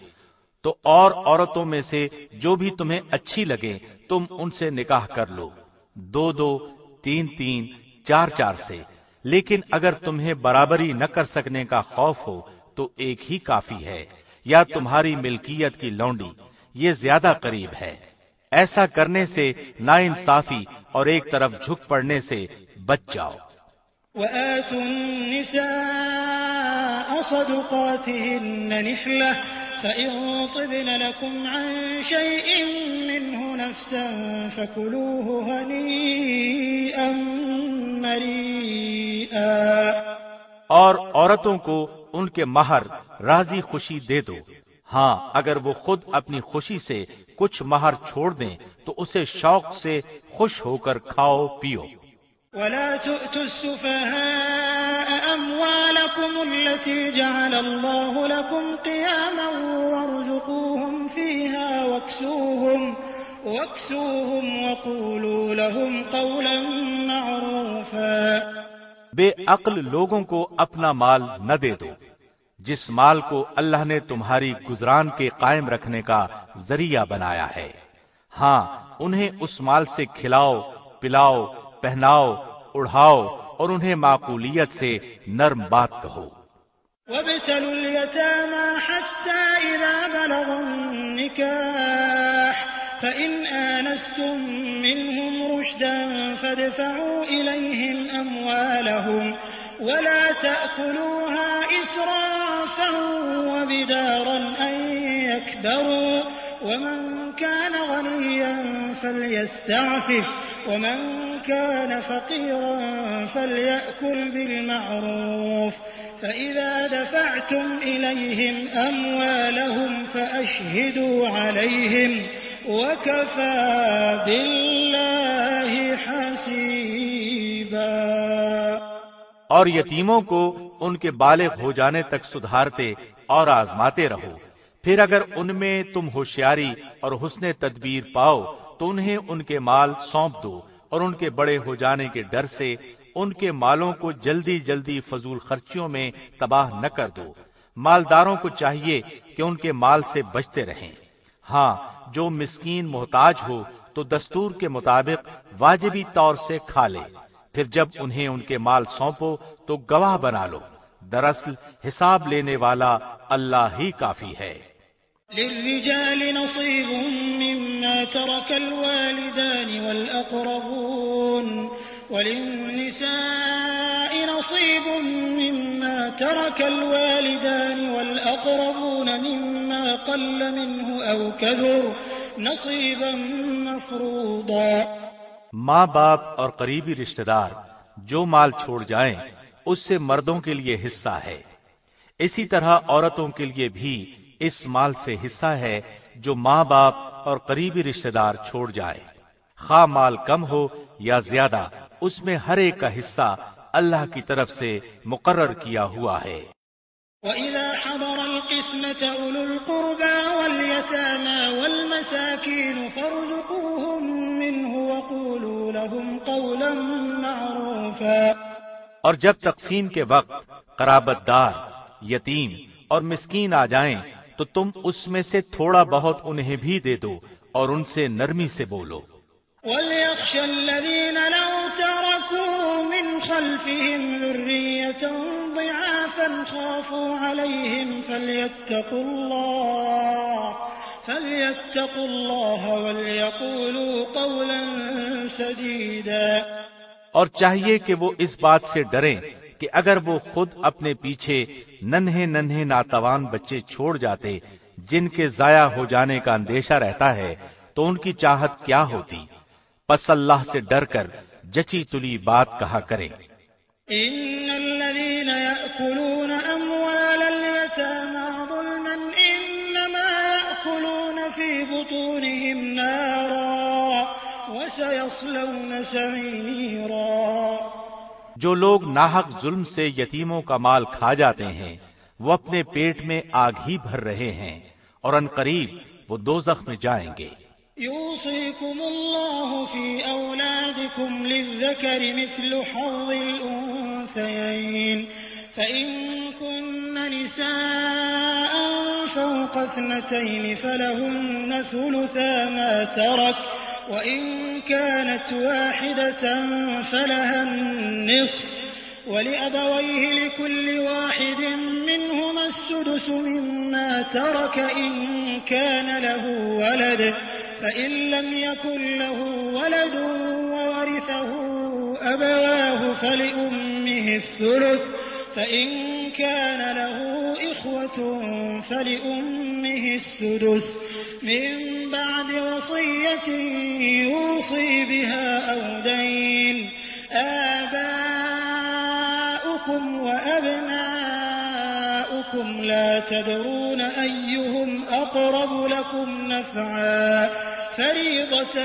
تو اور عورتوں میں سے جو بھی تمہیں اچھی لگے تم ان سے نکاح کر لو، 2-2، 3-3، 4-4 سے، لیکن اگر تمہیں برابری نہ کر سکنے کا خوف ہو تو ایک ہی کافی ہے، یا تمہاری ملکیت کی لونڈی، یہ زیادہ قریب ہے۔ ایسا کرنے سے ناانصافی اور ایک طرف جھک پڑنے سے بچ جاؤ۔ وَآتُوا النِّسَاءَ صَدُقَاتِهِنَّ نِحْلَةً فَإِن طِبْنَ لَكُمْ عَن شَيْءٍ مِّنْهُ نَفْسًا فَكُلُوهُ هَنِيئًا مَّرِيئًا۔ اور عورتوں کو ان کے مہر راضی خوشی دے دو، ہاں اگر وہ خود اپنی خوشی سے کچھ مہر چھوڑ دیں تو اسے شوق سے خوش ہو کر کھاؤ پیو۔ وَلَا تُؤْتُوا السُّفَهَاءَ أَمْوَالَكُمُ الَّتِي جَعَلَ اللَّهُ لَكُمْ قِيَامًا وَارْزُقُوهُمْ فِيهَا وَاكْسُوهُمْ وَقُولُوا لَهُمْ قَوْلًا مَّعْرُوفًا۔ بے عقل لوگوں کو اپنا مال نہ دے دو جس مال کو اللہ نے تمہاری گزران کے قائم رکھنے کا ذریعہ بنایا ہے، ہاں انہیں اس مال سے کھلاؤ، پلاؤ، پہناؤ، اڑھاؤ اور انہیں معقولیت سے نرم بات کہو۔ وَابْتَلُوا الْيَتَامَىٰ حَتَّىٰ إِذَا النكاح فإن آنستم منهم رشدا فادفعوا إليهم أموالهم ولا تأكلوها إسرافا وبدارا أن يكبروا ومن كان غنيا فليستعفف ومن كان فقيرا فليأكل بالمعروف فإذا دفعتم إليهم أموالهم فأشهدوا عليهم وكفى بالله حسيبا۔ اور یتیموں کو ان کے بالغ ہو جانے تک سدھارتے اور آزماتے رہو، پھر اگر ان میں تم ہوشیاری اور حسن تدبیر پاؤ تو انہیں ان کے مال سونپ دو، اور ان کے بڑے ہو جانے کے ڈر سے ان کے مالوں کو جلدی جلدی فضول خرچیوں میں تباہ نہ کر دو۔ مالداروں کو چاہیے کہ ان کے مال سے بچتے رہیں۔ ہاں، جو مسکین محتاج ہو تو دستور کے مطابق واجبی طور سے کھا لے، پھر جب انہیں ان کے مال سونپو تو گواہ بنا لو، دراصل حساب لینے والا اللہ ہی کافی ہے۔ للرجال نصيب مما ترك الوالدان والأقربون وللنساء نصيب مما ترك الوالدان والأقربون مما قل منه أو كثر نصيبا مفروضا۔ ماں باپ اور قریبی رشتہ دار جو مال چھوڑ جائیں اس سے مردوں کے لیے حصہ ہے، اسی طرح عورتوں کے لیے بھی اس مال سے حصہ ہے جو ماں باپ اور قریبی رشتہ دار چھوڑ جائے، خواہ مال کم ہو یا زیادہ، اس میں ہر ایک کا حصہ اللہ کی طرف سے مقرر کیا ہوا ہے۔ وَإِذَا حَضَرَ الْقِسْمَةَ أُولُو الْقُرْبَى وَالْيَتَامَى وَالْمَسَاكِينُ فَارْزُقُوهُم مِّنْهُ وَقُولُوا لَهُمْ قَوْلًا مَّعْرُوفًا۔ اور جب تقسیم کے وقت قرابت دار، یتیم اور مسکین آ جائیں تو تم اس میں سے تھوڑا بہت انہیں بھی دے دو اور ان سے نرمی سے بولو۔ وَلْيَخْشَ الَّذِينَ لَوْ تَرَكُوا مِنْ خَلْفِهِمْ ذُرِّيَّةً ضِعَافًا خَافُوا عَلَيْهِمْ فَلْيَتَّقُوا اللَّهَ وَلْيَقُولُوا قَوْلًا سَدِيدًا۔ اور چاہیے کہ وہ اس بات سے ڈریں کہ اگر وہ خود اپنے پیچھے ننھے ننھے ناتوان بچے چھوڑ جاتے جن کے ضائع ہو جانے کا اندیشہ رہتا ہے تو ان کی چاہت کیا ہوتی، پس اللہ سے ڈر کر جچی تلی بات کہا کریں۔ ان الذين يأكلون اموال اليتامى ظلما انما يأكلون في بطونهم نارا وسيصلون سعيرا۔ جو لوگ ناحق ظلم سے یتیموں کا مال کھا جاتے ہیں وہ اپنے پیٹ میں آگ ہی بھر رہے ہیں اور ان قریب وہ دوزخ میں جائیں گے۔ يوصيكم الله في أولادكم للذكر مثل حظ الأنثيين فإن كن نساء فوق 2 فلهن ثلثا ما ترك وإن كانت واحدة فلها النصف ولأبويه لكل واحد منهما السدس مما ترك إن كان له ولد فإن لم يكن له ولد وورثه أبواه فلأمه الثلث فإن كان له إخوة فلأمه السدس من بعد وصية يوصي بها أو دين آباؤكم وأبناؤكم لا تدرون أيهم أقرب لكم نفعا فريضة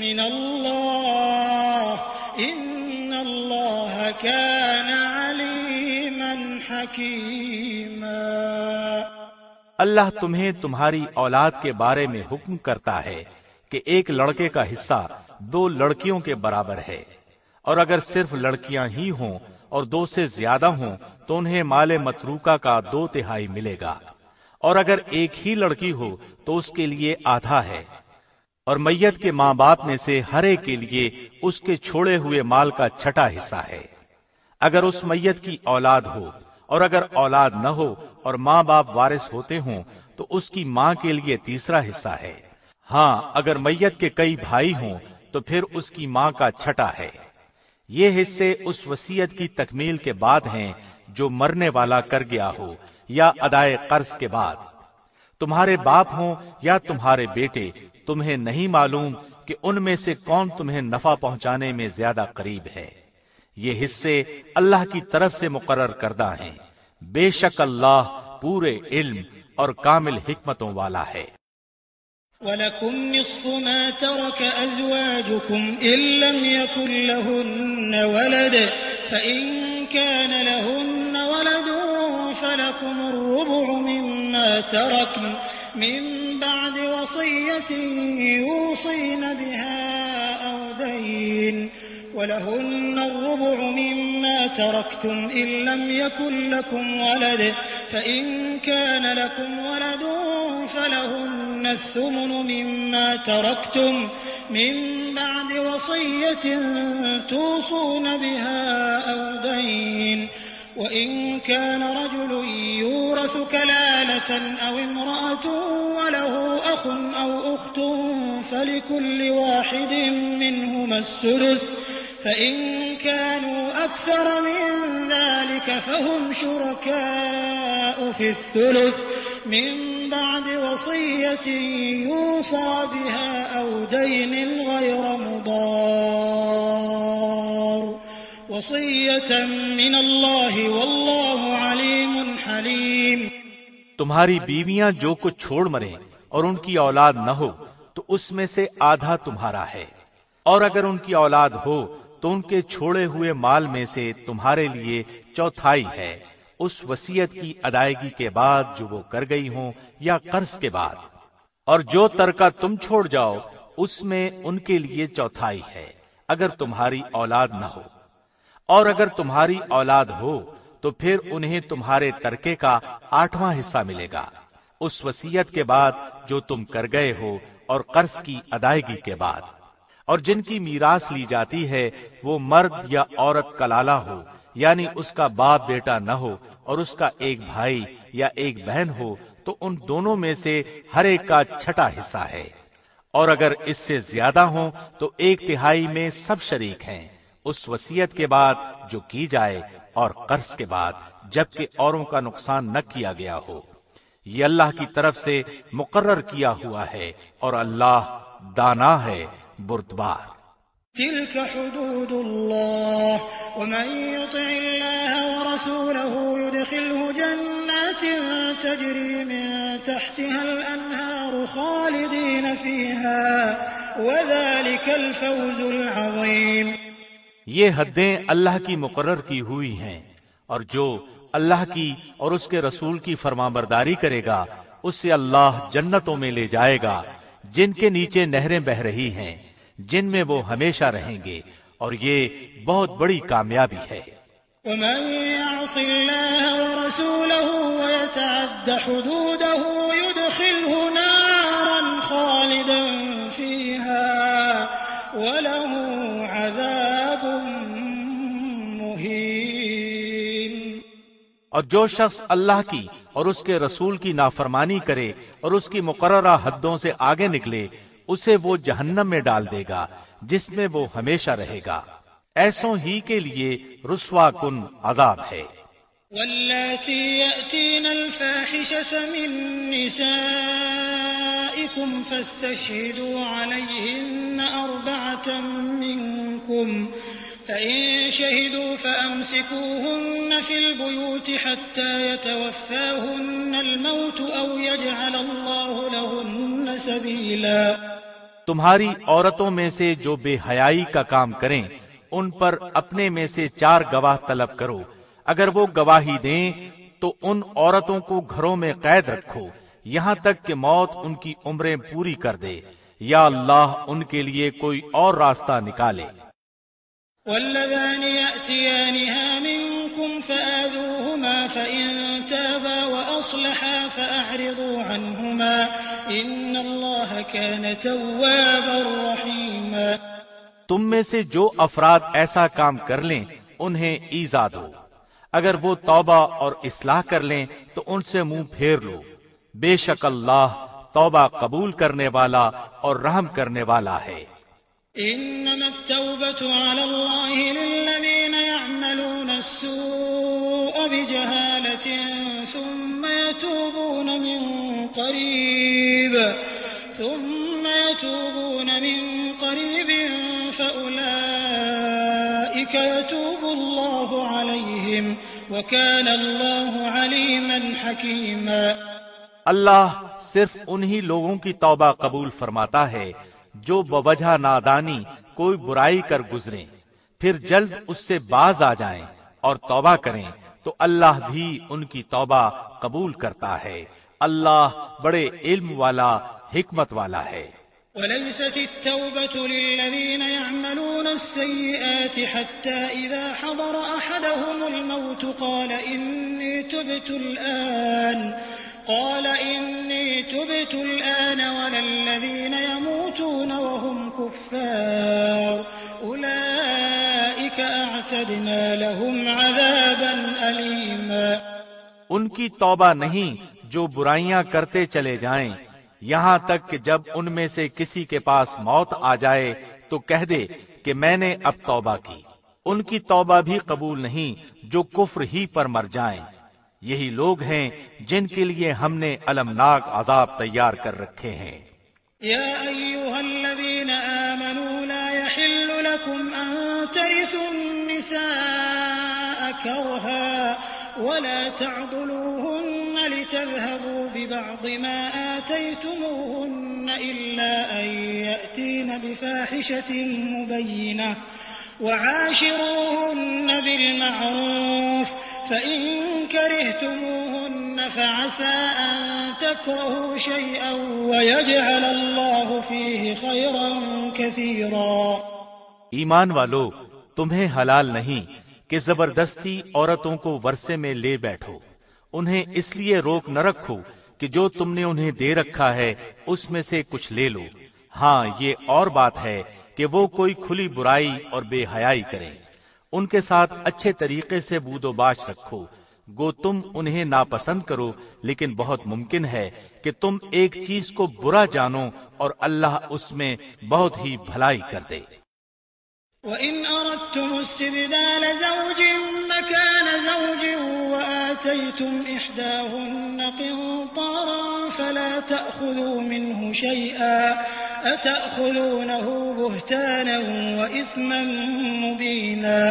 من الله إن الله كان عليما حكيما۔ اللہ تمہیں تمہاری اولاد کے بارے میں حکم کرتا ہے کہ ایک لڑکے کا حصہ 2 لڑکیوں کے برابر ہے، اور اگر صرف لڑکیاں ہی ہوں اور 2 سے زیادہ ہوں تو انہیں مال متروکہ کا 2/3 ملے گا، اور اگر ایک ہی لڑکی ہو تو اس کے لیے آدھا ہے، اور میت کے ماں باپ میں سے ہر ایک کے لیے اس کے چھوڑے ہوئے مال کا 6واں حصہ ہے۔ اگر اس میت کی اولاد ہو اور اگر اولاد نہ ہو اور ماں باپ وارث ہوتے ہوں تو اس کی ماں کے لیے تیسرا حصہ ہے۔ ہاں اگر میت کے کئی بھائی ہوں تو پھر اس کی ماں کا چھٹا ہے۔ یہ حصے اس وصیت کی تکمیل کے بعد ہیں جو مرنے والا کر گیا ہو یا ادائے قرض کے بعد۔ تمہارے باپ ہوں یا تمہارے بیٹے، تمہیں نہیں معلوم کہ ان میں سے کون تمہیں نفع پہنچانے میں زیادہ قریب ہے۔ یہ حصے اللہ کی طرف سے مقرر کردہ ہیں، بے شک اللہ پورے علم اور کامل حکمتوں والا ہے۔ وَلَكُمْ نِصْفُ مَا تَرَكَ أَزْوَاجُكُمْ إِن لَّمْ يَكُن لَّهُنَّ وَلَدٌ فَإِن كَانَ لَهُنَّ وَلَدٌ فَلَكُمُ الرُّبُعُ مِمَّا تَرَكْنَ مِن بَعْدِ وَصِيَّةٍ يُوصِينَ بِهَا أَوْ دَيْنٍ وَلَهُنَّ الرُّبُعُ مِمَّا تَرَكْتُمْ إِن لَّمْ يَكُن لَّكُمْ وَلَدٌ فَإِن كَانَ لَكُمْ وَلَدٌ فَلَهُنَّ الثُّمُنُ مِمَّا تَرَكْتُمْ مِن بَعْدِ وَصِيَّةٍ تُوصُونَ بِهَا أَوْ دَيْنٍ وَإِن كَانَ رَجُلٌ يُورَثُ كَلَالَةً أَوْ امْرَأَةٌ وَلَهُ أَخٌ أَوْ أُخْتٌ فَلِكُلِّ واحد مِّنْهُمَا السُّدُسُ فَإِن كَانُوا أَكْثَرَ مِن ذَلِكَ فَهُمْ شُرَكَاءُ فِي الثُّلُثِ مِن بَعْدِ وَصِيَّةٍ يُوصَىٰ بِهَا أَوْ دَيْنٍ غَيْرَ مُضَارٍّ وَصِيَّةً مِّنَ اللَّهِ وَاللَّهُ عَلِيمٌ حَلِيمٌ۔ تمہاری بیویاں جو کچھ چھوڑ مریں اور ان کی اولاد نہ ہو تو اس میں سے آدھا تمہارا ہے، اور اگر ان کی اولاد ہو تو ان کے چھوڑے ہوئے مال میں سے تمہارے لیے چوتھائی ہے، اس وصیت کی ادائیگی کے بعد جو وہ کر گئی ہوں یا قرض کے بعد، اور جو ترکہ تم چھوڑ جاؤ اس میں ان کے لیے چوتھائی ہے اگر تمہاری اولاد نہ ہو، اور اگر تمہاری اولاد ہو تو پھر انہیں تمہارے ترکے کا 8واں حصہ ملے گا، اس وصیت کے بعد جو تم کر گئے ہو اور قرض کی ادائیگی کے بعد۔ اور جن کی میراث لی جاتی ہے وہ مرد یا عورت کلالہ ہو، یعنی اس کا باپ بیٹا نہ ہو اور اس کا ایک بھائی یا ایک بہن ہو تو ان دونوں میں سے ہر ایک کا چھٹا حصہ ہے، اور اگر اس سے زیادہ ہوں تو 1/3 میں سب شریک ہیں، اس وصیت کے بعد جو کی جائے اور قرض کے بعد جبکہ اوروں کا نقصان نہ کیا گیا ہو۔ یہ اللہ کی طرف سے مقرر کیا ہوا ہے اور اللہ دانا ہے، بردبار۔ تلك حدود الله ومن يطع الله ورسوله يدخله جنات تجري من تحتها الأنهار خالدين فيها وذلك الفوز العظيم۔ یہ حدیں اللہ کی مقرر کی ہوئی ہیں، اور جو اللہ کی اور اس کے رسول کی فرمانبرداری کرے گا اسے اللہ جنتوں میں لے جائے گا جن کے نیچے نہریں بہ رہی ہیں، جن میں وہ ہمیشہ رہیں گے، اور یہ بہت بڑی کامیابی ہے۔ ومن يعص الله ورسوله ويتعد حدوده يدخله نارا خالدا فيها وله عذاب مهين۔ اور جو شخص اللہ کی اور اس کے رسول کی نافرمانی کرے اور اس کی مقررہ حدوں سے آگے نکلے اسے وہ جہنم میں ڈال دے گا جس میں وہ ہمیشہ رہے گا، ایسوں ہی کے لیے رسوا کن عذاب ہے۔ واللاتی یأتین الفاحشة من نسائکم فاستشہدوا علیہن 4 منکم فإن شهدوا فأمسكوهن في البيوت حتى يتوفاهن الموت أو يجعل الله لهن سبيلا۔ تمہاری عورتوں میں سے جو بے حیائی کا کام کریں ان پر اپنے میں سے 4 گواہ طلب کرو، اگر وہ گواہی دیں تو ان عورتوں کو گھروں میں قید رکھو یہاں تک کہ موت ان کی عمریں پوری کر دے، یا اللہ ان کے لیے کوئی اور راستہ نکالے۔ واللذان يأتيانها منكم فآذوهما فإن تابا وأصلحا فأعرضوا عنهما إن الله كان توابا رحيما۔ تم میں سے جو افراد ایسا کام کر لیں انہیں ایذا دو، اگر وہ توبہ اور اصلاح کر لیں تو ان سے منہ پھیر لو، بے شک اللہ توبہ قبول کرنے والا اور رحم کرنے والا ہے۔ إنما التوبة على الله للذين يعملون السوء بجهالة ثم يتوبون من قريب فأولئك يتوب الله عليهم وكان الله عليما حكيما۔ اللہ صرف انہی لوگوں کی توبہ قبول فرماتا ہے جو بوجہ نادانی کوئی برائی کر گزریں، پھر جلد اس سے باز آ جائیں اور توبہ کریں تو اللہ بھی ان کی توبہ قبول کرتا ہے۔ اللہ بڑے علم والا، حکمت والا ہے۔ وليست التوبة للذين يعملون السيئات حتى إذا حضر أحدهم الموت قال إني تبت الآن ولا الذين يموتون وهم كفار أولئك أعتدنا لهم عذابا أليما۔ ان کی توبہ نہیں جو برائیاں کرتے چلے جائیں یہاں تک کہ جب ان میں سے کسی کے پاس موت آ جائے تو کہہ دے کہ میں نے اب توبہ کی۔ ان کی توبہ بھی قبول نہیں جو کفر ہی پر مر جائیں۔ یہی لوگ ہیں جن کے لیے ہم نے المناک عذاب تیار کر رکھے ہیں۔ يا أيها الذين آمنوا لا يحل لكم أن ترثوا النساء كرها ولا تعضلوهن لتذهبوا ببعض ما آتيتموهن إلا أن يأتين بفاحشة مبينة وعاشروهن بالمعروف فإن كرهتموهن فعسى أن تكرهوا شيئا ويجعل الله فيه خيرا كثيرا۔ ایمان والو، تمہیں حلال نہیں کہ زبردستی عورتوں کو ورثے میں لے بیٹھو۔ انہیں اس لیے روک نہ رکھو کہ جو تم نے انہیں دے رکھا ہے اس میں سے کچھ لے لو۔ ہاں، یہ اور بات ہے کہ وہ کوئی کھلی برائی اور بے حیائی کریں۔ ان کے ساتھ اچھے طریقے سے بود و باش رکھو، گو تم انہیں ناپسند کرو، لیکن بہت ممکن ہے کہ تم ایک چیز کو برا جانو اور اللہ اس میں بہت ہی بھلائی کر دے۔ وَإِنْ أَرَدْتُمُ اسْتِبْدَالَ زَوْجٍ مَّكَانَ زَوْجٍ وَآتَيْتُمْ إِحْدَاهُنَّ قِنطَارًا فَلَا تَأْخُذُوا مِنْهُ شَيْئًا أَتَأْخُذُونَهُ بُهْتَانًا وَإِثْمًا مُّبِينًا۔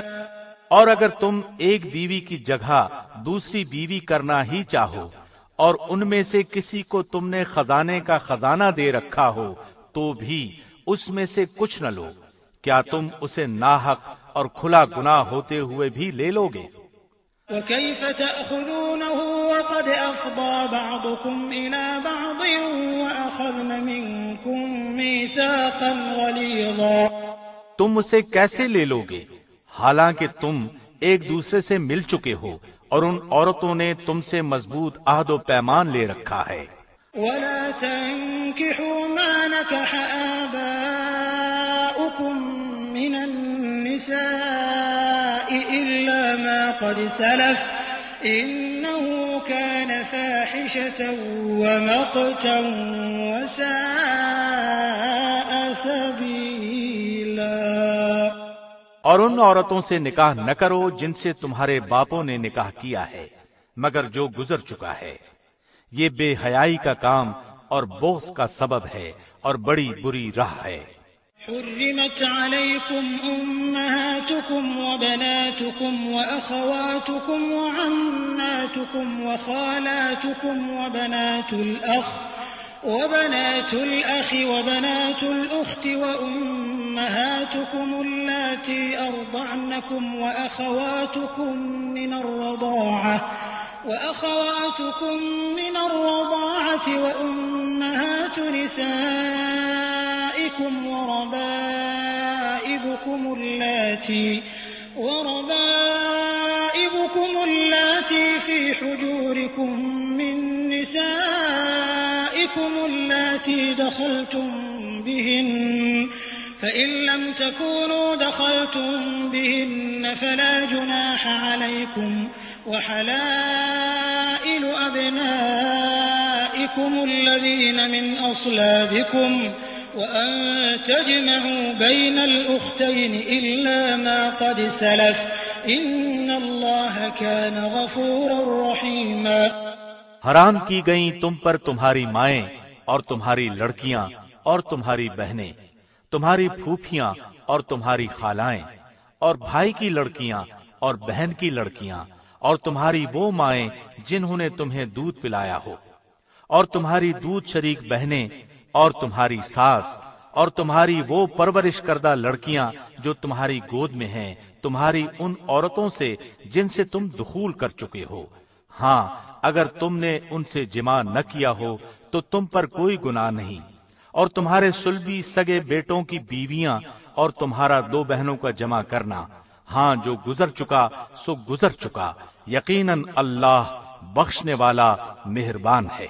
اور اگر تم ایک بیوی کی جگہ دوسری بیوی کرنا ہی چاہو اور ان میں سے کسی کو تم نے خزانے کا خزانہ دے رکھا ہو تو بھی اس میں سے کچھ نہ لو، کیا تم اسے ناحق اور کھلا گناہ ہوتے ہوئے بھی لے لو گے؟ وَكَيْفَ تَأْخُذُونَهُ وَقَدْ أَفْضَىٰ بَعْضُكُمْ إِلَىٰ بَعْضٍ وَأَخَذْنَ مِنكُم مِّيثَاقًا غَلِيظًا۔ تم اسے کیسے لے لو گے حالانکہ تم ایک دوسرے سے مل چکے ہو اور ان عورتوں نے تم سے مضبوط عہد و پیمان لے رکھا ہے۔ وَلَا تَنكِحُوا مَا نَكَحَ آبَاؤُكُم مِّنَ النِّسَاءِ إِلَّا مَا قَدْ سَلَفَ إِنَّهُ كَانَ فَاحِشَةً وَمَقْتًا وَسَاءَ سَبِيلًا۔ اور ان عورتوں سے نکاح نہ کرو جن سے تمہارے باپوں نے نکاح کیا ہے مگر جو گزر چکا ہے، یہ بے حیائی کا کام اور بغض کا سبب ہے اور بڑی بری راہ ہے۔ حرمت علیکم امہاتکم وبناتکم واخواتکم وعماتکم وخالاتکم وبنات الأخ وبنات الأخت وأمهاتكم اللاتي أرضعنكم وأخواتكم من الرضاعة وأمهات نسائكم وربائبكم اللاتي في حجوركم من نسائكم اللاتي دخلتم بهن فإن لم تكونوا دخلتم بهن فلا جناح عليكم وحلائل أبنائكم الذين من أصلابكم وأن تجمعوا بين الأختين إلا ما قد سلف إن الله كان غفورا رحيما۔ حرام کی گئیں تم پر تمہاری مائیں اور تمہاری لڑکیاں اور تمہاری بہنیں، تمہاری پھوپھیاں اور تمہاری خالائیں، اور بھائی کی لڑکیاں اور بہن کی لڑکیاں، اور تمہاری وہ مائیں جنہوں نے تمہیں دودھ پلایا ہو، اور تمہاری دودھ شریک بہنیں، اور تمہاری ساس، اور تمہاری وہ پرورش کردہ لڑکیاں جو تمہاری گود میں ہیں، تمہاری ان عورتوں سے جن سے تم دخول کر چکے ہو۔ ہاں اگر تم نے ان سے جماع نہ کیا ہو تو تم پر کوئی گناہ نہیں، اور تمہارے صلبی سگے بیٹوں کی بیویاں اور تمہارا 2 بہنوں کا جمع کرنا، ہاں جو گزر چکا سو گزر چکا، یقیناً اللہ بخشنے والا مہربان ہے۔